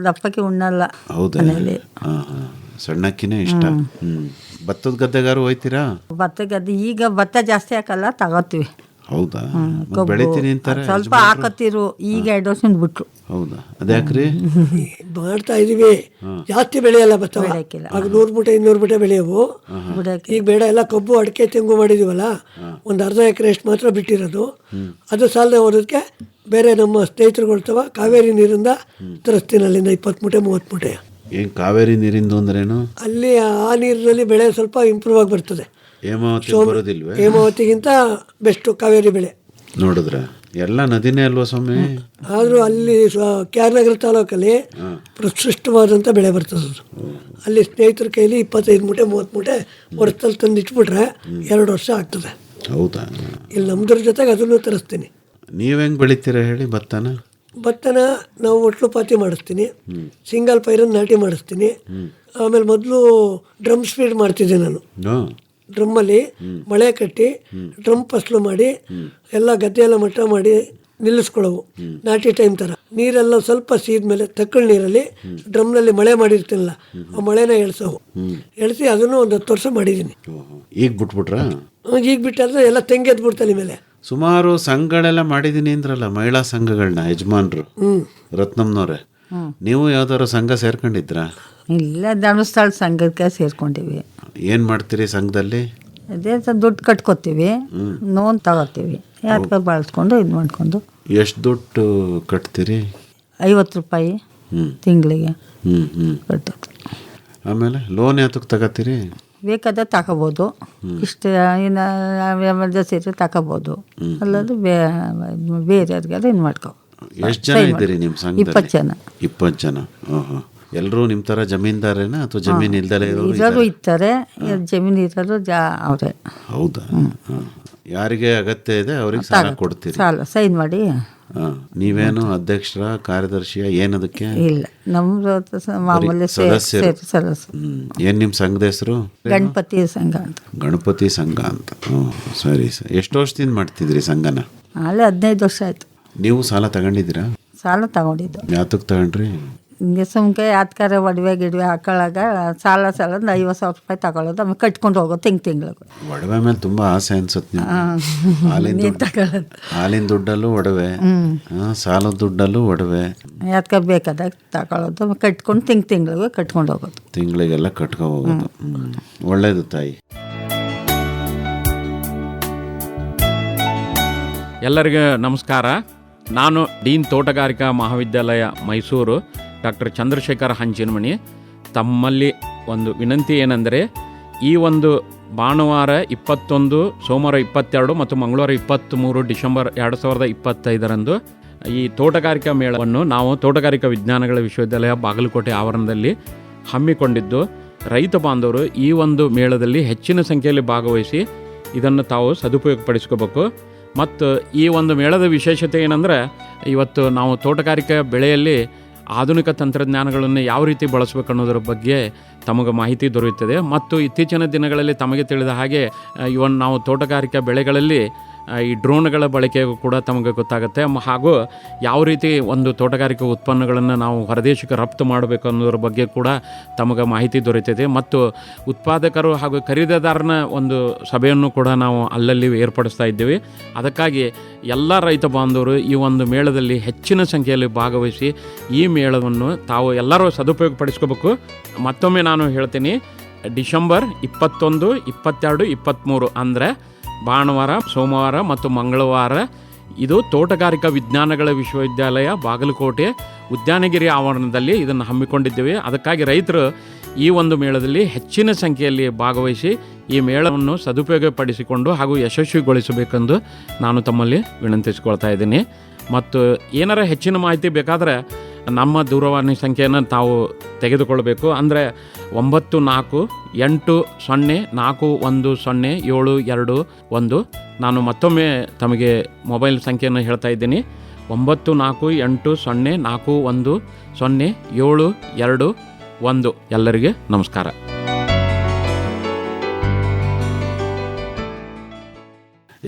ದಪ್ಪಕ್ಕಿ ಉಣ್ಣಲ್ಲ ಹೌದಾ? ಮನೇಲಿ. ಹಾಂ ಹಾಂ, ಸಣ್ಣಕ್ಕಿನೇ ಇಷ್ಟ. ಭತ್ತದ ಗದ್ದೆಗಾರು ಹೋಯ್ತೀರಾ? ಭತ್ತ ಗದ್ದೆ ಈಗ ಭತ್ತ ಜಾಸ್ತಿ ಹಾಕಲ್ಲ, ತಗೋತೀವಿ. ಹೌದಾ? ಮತ್ತ್ ಬೆಳಿತೀನಿ ಅಂತಾರೆ ಸ್ವಲ್ಪ ಹಾಕತ್ತಿರು, ಈಗ 2 ವರ್ಷದಿಂದ ಬಿಟ್ರು. ಹೌದಾ? ಅದ್ಯಾಕ್ರಿ? ಮಾಡ್ತಾ ಇದೀವಿ, ಜಾಸ್ತಿ ಬೆಳೆಯಲ್ಲ ಭತ್ತ. ಬೆಳೆಯಕ್ಕಿಲ್ಲ. ಆಗ 100 ಮೂಟೆ 200 ಮೂಟೆ ಬೆಳೆಯವು. ಈಗ ಬೇಡ, ಎಲ್ಲ ಕಬ್ಬು ಅಡಿಕೆ ತೆಂಗು ಮಾಡಿದೀವಲ್ಲ, ಒಂದು ಅರ್ಧ ಎಕರೆ ಅಷ್ಟು ಮಾತ್ರ ಬಿಟ್ಟಿರೋದು. ಅದು ಸಾಲದೆ ಹೋದಕ್ಕೆ ಬೇರೆ ನಮ್ಮ ಸ್ನೇಹಿತರುಗಳ್ತವ ಕಾವೇರಿ ನೀರಿಂದ ತರಿಸ್ತೀನಿ, ಅಲ್ಲಿಂದ 20 ಮೂಟೆ 30 ಮೂಟೆ. ಏನು ಕಾವೇರಿ ನೀರಿಂದು ಅಂದ್ರೇನು? ಅಲ್ಲಿ ಆ ನೀರಿನಲ್ಲಿ ಬೆಳೆ ಸ್ವಲ್ಪ ಇಂಪ್ರೂವ್ ಆಗಿ ಬರ್ತದೆ. ಹೇಮಾವತಿ ಬರೋದಿಲ್ವೇ? ಹೇಮಾವತಿಗಿಂತ ಬೆಸ್ಟ್ ಕಾವೇರಿ ಬೆಳೆ. ನೋಡಿದ್ರ ಎಲ್ಲ ನದಿನೇ ಅಲ್ವಾ ಸ್ವಾಮಿ? ಆದರೂ ಅಲ್ಲಿ ಕ್ಯಾರ್ನಗರ ತಾಲೂಕಲ್ಲಿ ಪ್ರಶಿಷ್ಟವಾದಂಥ ಬೆಳೆ ಬರ್ತದೆ ಅದು. ಅಲ್ಲಿ ಸ್ನೇಹಿತರ ಕೈಲಿ 25 ಮೂಟೆ 30 ಮೂಟೆ ವರ್ಷದಲ್ಲಿ ತಂದಿಟ್ಬಿಟ್ರೆ 2 ವರ್ಷ ಆಗ್ತದೆ. ಹೌದಾ? ಇಲ್ಲಿ ನಮ್ದ್ರ ಜೊತೆಗೆ ಅದನ್ನು ತರಿಸ್ತೀನಿ. ನೀವು ಹೆಂಗೆ ಬೆಳಿತೀರಾ ಹೇಳಿ ಭತ್ತನ? ಭತ್ತನ ನಾವು ಒಟ್ಲು ಪಾತಿ ಮಾಡಿಸ್ತೀನಿ, ಸಿಂಗಲ್ ಪೈರನ್ನು ನಾಟಿ ಮಾಡಿಸ್ತೀನಿ. ಆಮೇಲೆ ಮೊದಲು ಡ್ರಮ್ ಸ್ಪೀಡ್ ಮಾಡ್ತಿದ್ದೆ ನಾನು. ಡ್ರಮ್ಮಲ್ಲಿ ಮಳೆ ಕಟ್ಟಿ ಡ್ರಮ್ ಫಸಲು ಮಾಡಿ ಎಲ್ಲ ಗದ್ದೆ ಎಲ್ಲ ಮಟ್ಟ ಮಾಡಿ ನಿಲ್ಲಿಸ್ಕೊಳ್ಳವು, ನಾಟಿ ಟೈಮ್ ಥರ. ನೀರೆಲ್ಲ ಸ್ವಲ್ಪ ಸೀದ್ಮೇಲೆ ತಕ್ಕಳ ನೀರಲ್ಲಿ ಡ್ರಮ್ನಲ್ಲಿ ಮಳೆ ಮಾಡಿರ್ತೀನಲ್ಲ, ಆ ಮಳೆನ ಎಳ್ಸವು. ಎಳ್ಸಿ ಅದನ್ನು ಒಂದು 10 ವರ್ಷ ಮಾಡಿದ್ದೀನಿ. ಈಗ ಬಿಟ್ಬಿಟ್ರಾ? ಈಗ ಬಿಟ್ಟಾದ್ರೆ ಎಲ್ಲ ತೆಂಗೆದ್ದು ಬಿಡ್ತಾನೆ ಮೇಲೆ. ಸುಮಾರು ಸಂಘಗಳೆಲ್ಲ ಮಾಡಿದ್ದೀನಿ ಅಂದ್ರಲ್ಲ, ಮಹಿಳಾ ಸಂಘಗಳನ್ನ ಯಜಮಾನ್ರು ರತ್ನಮ್ನವ್ರೆ, ನೀವು ಯಾವ್ದಾದ್ರು ಸಂಘ ಸೇರ್ಕೊಂಡಿದ್ರಾ? ಇಲ್ಲ, ಧರ್ಮಸ್ಥಳ ಸಂಘಕ್ಕೆ ಸೇರ್ಕೊಂಡಿವಿ. ಏನು ಮಾಡ್ತೀರಿ ಸಂಘದಲ್ಲಿ? ಅದೇ ದುಡ್ಡು ಕಟ್ಕೋತೀವಿ, ನೋನ್ ತಗೋತೀವಿ, ಯಾಕೆ ಬಳಸ್ಕೊಂಡು ಇದು ಮಾಡ್ಕೊಂಡು. ಎಷ್ಟು ದುಡ್ಡು ಕಟ್ತೀರಿ? 50 ರೂಪಾಯಿ ತಿಂಗಳಿಗೆ ಕಟ್ಟೋದು. ಆಮೇಲೆ ಲೋನ್ ಯಾತಕ್ಕೆ ತಗೋತೀರಿ? ಬೇಕಾದ್ರೆ ತಗೋಬೋದು, ಇಷ್ಟ ಇನ್ನು ಎಮರ್ಜೆನ್ಸಿ ಇದ್ರೆ ತಗೋಬೋದು, ಅಲ್ಲದು ಬೇರೆಯವ್ರಿಗೆಲ್ಲ ಇದು ಮಾಡ್ಕೋ. ಎಷ್ಟು ಜನ ಇದ್ದೀರಿ ನಿಮ್ಮ ಸಂಘದಲ್ಲಿ? 20 ಜನ. 20 ಜನ. ಎಲ್ಲರೂ ನಿಮ್ಮ ಥರ ಜಮೀನ್ದಾರೇನಾ ಅಥವಾ ಜಮೀನು ಇಲ್ದಲೇ ಇರೋರು ಇರ್ತಾರೆ, ಜಮೀನು ಇರೋರು ಅವರೇ. ಹೌದಾ? ಯಾರಿಗೆ ಅಗತ್ಯ ಇದೆ ಅವ್ರಿಗೆ ಸಾಲ ಕೊಡ್ತೀರಿ? ಸಾಲ ಸೈನ್ ಮಾಡಿ. ನೀವೇನು ಅಧ್ಯಕ್ಷರ ಕಾರ್ಯದರ್ಶಿಯ ಏನದಕ್ಕೆ? ಇಲ್ಲ, ನಮ್ಮ ಮಾಮೂಲಿ ಸದಸ್ಯರು. ಏನು ನಿಮ್ಮ ಸಂಘದ ಹೆಸರು? ಗಣಪತಿ ಸಂಘ ಅಂತ. ಗಣಪತಿ ಸಂಘ ಅಂತ. ಸರಿ ಸರಿ. ಎಷ್ಟು ವರ್ಷದಿಂದ ಮಾಡ್ತಿದ್ರಿ ಸಂಘನ? ಅಲ್ಲೇ 15 ವರ್ಷ ಆಯಿತು. ನೀವು ಸಾಲ ತಗೊಂಡಿದ್ದೀರಾ? ಸಾಲ ತಗೊಂಡಿದ್ದು. ಯಾತಕ್ಕೆ ತಗೊಂಡ್ರಿ? ಹಿಂಗೆ ಸುಮ್ಕೆ ಯಾತ್ಕಾರೆ ಒಡವೆ ಗಿಡವೆ ಹಾಕೊಳ್ಳಾಗ ಸಾಲ 50,000 ರೂಪಾಯಿ ತಗೊಳ್ಳೋದು, ಆಮೇಲೆ ಕಟ್ಕೊಂಡು ಹೋಗೋದು ತಿಂಗಳಿಗೆ. ಒಡವೆ ಮೇಲೆ ತುಂಬ ಆಸೆ ಅನ್ಸುತ್ತೆ ನಿಮ್ಗೆ. ಹಾಲಿನ ದುಡ್ಡಲ್ಲೂ ಒಡವೆ, ಸಾಲದ ದುಡ್ಡಲ್ಲೂ ಒಡವೆ, ಯಾತ್ಕ ಬೇಕಾದಾಗ ತಗೊಳ್ಳೋದು, ಕಟ್ಕೊಂಡು ತಿಂಗಳಿಗೆ ಕಟ್ಕೊಂಡು ಹೋಗೋದು. ತಿಂಗಳಿಗೆಲ್ಲ ಕಟ್ಕೊ ಹೋಗೋದು. ಒಳ್ಳೇದು ತಾಯಿ. ಎಲ್ಲರಿಗೂ ನಮಸ್ಕಾರ. ನಾನು ಡೀನ್ ತೋಟಗಾರಿಕಾ ಮಹಾವಿದ್ಯಾಲಯ ಮೈಸೂರು ಡಾಕ್ಟರ್ ಚಂದ್ರಶೇಖರ್ ಹಂಚಿನಮಣಿ. ತಮ್ಮಲ್ಲಿ ಒಂದು ವಿನಂತಿ ಏನೆಂದರೆ, ಈ ಒಂದು ಭಾನುವಾರ 21, ಸೋಮವಾರ 22 ಮತ್ತು ಮಂಗಳವಾರ 23 ಡಿಸೆಂಬರ್ 2025 ಈ ತೋಟಗಾರಿಕಾ ಮೇಳವನ್ನು ನಾವು ತೋಟಗಾರಿಕಾ ವಿಜ್ಞಾನಗಳ ವಿಶ್ವವಿದ್ಯಾಲಯ ಬಾಗಲಕೋಟೆ ಆವರಣದಲ್ಲಿ ಹಮ್ಮಿಕೊಂಡಿದ್ದು, ರೈತ ಬಾಂಧವರು ಈ ಒಂದು ಮೇಳದಲ್ಲಿ ಹೆಚ್ಚಿನ ಸಂಖ್ಯೆಯಲ್ಲಿ ಭಾಗವಹಿಸಿ ಇದನ್ನು ತಾವು ಸದುಪಯೋಗಪಡಿಸ್ಕೋಬೇಕು. ಮತ್ತು ಈ ಒಂದು ಮೇಳದ ವಿಶೇಷತೆ ಏನಂದರೆ, ಇವತ್ತು ನಾವು ತೋಟಗಾರಿಕೆ ಬೆಳೆಯಲ್ಲಿ ಆಧುನಿಕ ತಂತ್ರಜ್ಞಾನಗಳನ್ನು ಯಾವ ರೀತಿ ಬಳಸಬೇಕು ಅನ್ನೋದ್ರ ಬಗ್ಗೆ ತಮಗೆ ಮಾಹಿತಿ ದೊರೆಯುತ್ತದೆ. ಮತ್ತು ಇತ್ತೀಚಿನ ದಿನಗಳಲ್ಲಿ ತಮಗೆ ತಿಳಿದ ಹಾಗೆ ಇವನ್ ನಾವು ತೋಟಗಾರಿಕಾ ಬೆಳೆಗಳಲ್ಲಿ ಈ ಡ್ರೋನ್ಗಳ ಬಳಕೆಗೂ ಕೂಡ ತಮಗೆ ಗೊತ್ತಾಗುತ್ತೆ. ಹಾಗೂ ಯಾವ ರೀತಿ ಒಂದು ತೋಟಗಾರಿಕಾ ಉತ್ಪನ್ನಗಳನ್ನು ನಾವು ಹೊರದೇಶಕ್ಕೆ ರಫ್ತು ಮಾಡಬೇಕು ಅನ್ನೋದ್ರ ಬಗ್ಗೆ ಕೂಡ ತಮಗೆ ಮಾಹಿತಿ ದೊರೆಯುತ್ತದೆ. ಮತ್ತು ಉತ್ಪಾದಕರು ಹಾಗೂ ಖರೀದಿದಾರನ ಒಂದು ಸಭೆಯನ್ನು ಕೂಡ ನಾವು ಅಲ್ಲಲ್ಲಿ ಏರ್ಪಡಿಸ್ತಾ ಇದ್ದೀವಿ. ಅದಕ್ಕಾಗಿ ಎಲ್ಲ ರೈತ ಬಾಂಧವರು ಈ ಒಂದು ಮೇಳದಲ್ಲಿ ಹೆಚ್ಚಿನ ಸಂಖ್ಯೆಯಲ್ಲಿ ಭಾಗವಹಿಸಿ ಈ ಮೇಳವನ್ನು ತಾವು ಎಲ್ಲರೂ ಸದುಪಯೋಗಪಡಿಸ್ಕೋಬೇಕು. ಮತ್ತೊಮ್ಮೆ ನಾನು ಹೇಳ್ತೀನಿ, ಡಿಸೆಂಬರ್ 21, 22, 23 ಅಂದರೆ ಭಾನುವಾರ, ಸೋಮವಾರ ಮತ್ತು ಮಂಗಳವಾರ ಇದು ತೋಟಗಾರಿಕಾ ವಿಜ್ಞಾನಗಳ ವಿಶ್ವವಿದ್ಯಾಲಯ ಬಾಗಲಕೋಟೆ ಉದ್ಯಾನಗಿರಿ ಆವರಣದಲ್ಲಿ ಇದನ್ನು ಹಮ್ಮಿಕೊಂಡಿದ್ದೇವೆ. ಅದಕ್ಕಾಗಿ ರೈತರು ಈ ಒಂದು ಮೇಳದಲ್ಲಿ ಹೆಚ್ಚಿನ ಸಂಖ್ಯೆಯಲ್ಲಿ ಭಾಗವಹಿಸಿ ಈ ಮೇಳವನ್ನು ಸದುಪಯೋಗಪಡಿಸಿಕೊಂಡು ಹಾಗೂ ಯಶಸ್ವಿಗೊಳಿಸಬೇಕೆಂದು ನಾನು ತಮ್ಮಲ್ಲಿ ವಿನಂತಿಸಿಕೊಳ್ತಾ ಇದ್ದೀನಿ. ಮತ್ತು ಏನಾರ ಹೆಚ್ಚಿನ ಮಾಹಿತಿ ಬೇಕಾದರೆ ನಮ್ಮ ದೂರವಾಣಿ ಸಂಖ್ಯೆಯನ್ನು ತಾವು ತೆಗೆದುಕೊಳ್ಬೇಕು. ಅಂದರೆ 9480410721. ನಾನು ಮತ್ತೊಮ್ಮೆ ತಮಗೆ ಮೊಬೈಲ್ ಸಂಖ್ಯೆಯನ್ನು ಹೇಳ್ತಾ ಇದ್ದೀನಿ, 9480410721. ಎಲ್ಲರಿಗೆ ನಮಸ್ಕಾರ.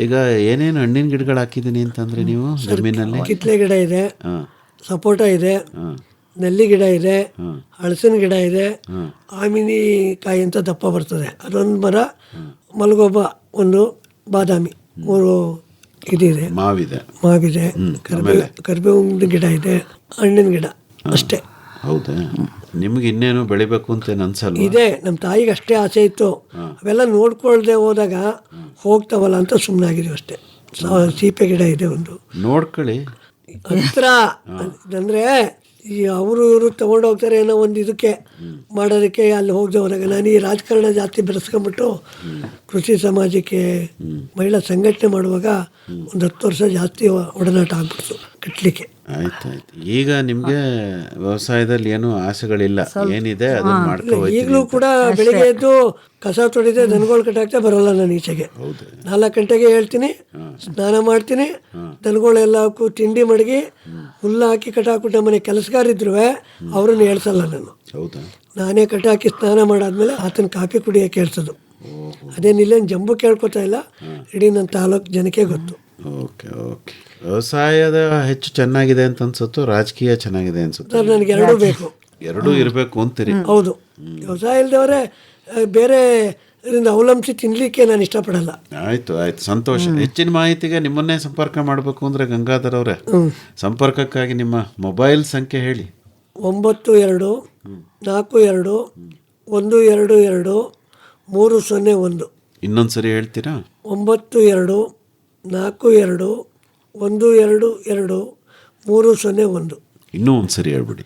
ಈಗ ಏನೇನು ಹಣ್ಣಿನ ಗಿಡಗಳು ಹಾಕಿದ್ದೀನಿ ಅಂತಂದ್ರೆ ನೀವು ಜಮೀನಲ್ಲಿ? ಕಿತ್ಲೆ ಗಿಡ ಇದೆ, ಹಾಂ ಸಪೋಟ ಇದೆ, ಹಾಂ ನಲ್ಲಿ ಗಿಡ ಇದೆ, ಹಾಂ ಹಳಸಿನ ಗಿಡ ಇದೆ, ಹಾಂ ಆಮಿನಿ ಕಾಯಿ ಅಂತ ದಪ್ಪ ಬರ್ತದೆ ಅದೊಂದು ಮರ, ಮಲಗೋಬ ಒಂದು, ಬಾದಾಮಿ 3 ಇದಿದೆ, ಮಾವಿದೆ. ಮಾವಿದೆ, ಕರಿಬೇವಿನ ಗಿಡ ಇದೆ, ಹಣ್ಣಿನ ಗಿಡ ಅಷ್ಟೇ. ಹೌದಾ? ನಿಮ್ಗೆ ಇನ್ನೇನು ಬೆಳಿಬೇಕು ಅಂತ ಅನ್ಸಲ್ವಾ? ಇದೆ, ನಮ್ಮ ತಾಯಿಗೆ ಅಷ್ಟೇ ಆಸೆ ಇತ್ತು. ಅವೆಲ್ಲ ನೋಡ್ಕೊಳ್ದೆ ಹೋದಾಗ ಹೋಗ್ತಾವಲ್ಲ ಅಂತ ಸುಮ್ಮನಾಗಿದ್ದೀವಿ ಅಷ್ಟೇ. ಸೀಪೆ ಗಿಡ ಇದೆ ಒಂದು, ನೋಡ್ಕೊಳ್ಳಿ. ಹತ್ರ ಅಂದರೆ ಈ ಅವರು ಇವರು ತಗೊಂಡು ಹೋಗ್ತಾರೆ ಏನೋ ಒಂದು ಇದಕ್ಕೆ ಮಾಡೋದಕ್ಕೆ, ಅಲ್ಲಿ ಹೋಗದೆ ಹೋದಾಗ ನಾನು ಈ ರಾಜಕಾರಣ ಜಾಸ್ತಿ ಬೆಳೆಸ್ಕೊಂಬಿಟ್ಟು ಕೃಷಿ ಸಮಾಜಕ್ಕೆ ಮಹಿಳಾ ಸಂಘಟನೆ ಮಾಡುವಾಗ ಒಂದು 10 ವರ್ಷ ಜಾಸ್ತಿ ಒಡನಾಟ ಆಗ್ಬಿಡ್ತು ಕಟ್ಟಲಿಕ್ಕೆ. ಆಯ್ತಾಯ್ತು. ಈಗ ನಿಮ್ಗೆ ವ್ಯವಸಾಯದಲ್ಲಿ ಏನು ಆಸೆಗಳಿಲ್ಲ, ಏನಿದೆ ಅದನ್ನ ಮಾಡ್ಕೊ ಈಗಲೂ ಕೂಡ ಬೆಳಿಗ್ಗೆ ಎದ್ದು ಕಸ ತೊಡಿದೆ, ದನಗಳು ಕಟ್ಟಾಕ್ತಾ ಬರೋಲ್ಲ ನಾನು ಈಚೆಗೆ. 4 ಗಂಟೆಗೆ ಹೇಳ್ತೀನಿ, ಸ್ನಾನ ಮಾಡ್ತೀನಿ, ದನಗಳೆಲ್ಲ ತಿಂಡಿ ಮಡಗಿ ಹುಲ್ಲು ಹಾಕಿ ಕಟ್ಟಾಕ್ಬಿಟ್ಟು ಮನೆ ಕೆಲಸಗಾರಿದ್ರು ಅವ್ರನ್ನ ಹೇಳ್ಸಲ್ಲ ನಾನು. ಹೌದಾ? ನಾನೇ ಕಟ್ಟಾಕಿ ಸ್ನಾನ ಮಾಡಾದ್ಮೇಲೆ ಆತನ ಕಾಫಿ ಕುಡಿಯೋಕೆ ಹೇಳ್ಸೋದು. ಅದೇನಿಲ್ಲೇನು ಜಂಬು ಕೇಳ್ಕೊತಾ ಇಲ್ಲ, ಇಡೀ ನನ್ನ ತಾಲೂಕು ಜನಕ್ಕೆ ಗೊತ್ತು. Okay okay. ವ್ಯವಸಾಯದ ಹೆಚ್ಚು ಚೆನ್ನಾಗಿದೆ ಅಂತ ಅನ್ಸುತ್ತೋ, ರಾಜಕೀಯ ಚೆನ್ನಾಗಿದೆ ಅನ್ಸುತ್ತೆ? ಸರ್ ನನಗೆ ಎರಡೂ ಬೇಕು. ಎರಡೂ ಇರಬೇಕು ಅಂತೀರಿ? ಹೌದು. ವ್ಯವಸಾಯ ಇಲ್ದವರೇ ಬೇರೆ ಇದರಿಂದ ಅವಲಂಬಿಸಿ ತಿನ್ಲಿಕ್ಕೆ ನಾನು ಇಷ್ಟಪಡಲ್ಲ. ಆಯ್ತು ಆಯ್ತು, ಸಂತೋಷ. ಹೆಚ್ಚಿನ ಮಾಹಿತಿಗೆ ನಿಮ್ಮನ್ನೇ ಸಂಪರ್ಕ ಮಾಡಬೇಕು ಅಂದರೆ ಗಂಗಾಧರ್ ಅವರೇ, ಸಂಪರ್ಕಕ್ಕಾಗಿ ನಿಮ್ಮ ಮೊಬೈಲ್ ಸಂಖ್ಯೆ ಹೇಳಿ. 9242122301. ಇನ್ನೊಂದ್ಸರಿ ಹೇಳ್ತೀರಾ? 9242122301. ಇನ್ನೂ ಒಂದ್ಸರಿ ಹೇಳ್ಬಿಡಿ.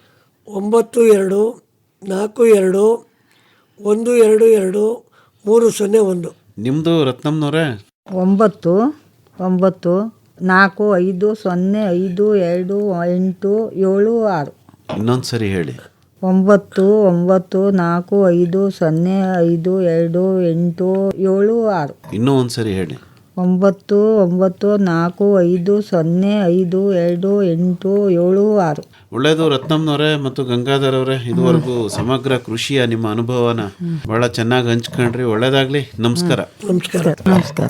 9242122301. ನಿಮ್ಮದು ರತ್ನಮ್ನವರೇ? 9945052876. ಇನ್ನೊಂದ್ಸರಿ ಹೇಳಿ. 9945052876. ಇನ್ನೂ ಒಂದ್ಸರಿ ಹೇಳಿ. 9945052876. ಒಳ್ಳೆಯದು ರತ್ನಮ್ನವರೇ ಮತ್ತು ಗಂಗಾಧರ್ ಅವರೇ, ಇದುವರೆಗೂ ಸಮಗ್ರ ಕೃಷಿಯ ನಿಮ್ಮ ಅನುಭವನ ಬಹಳ ಚೆನ್ನಾಗಿ ಹಂಚ್ಕೊಂಡ್ರಿ. ಒಳ್ಳೆಯದಾಗಲಿ. ನಮಸ್ಕಾರ. ನಮಸ್ಕಾರ. ನಮಸ್ಕಾರ.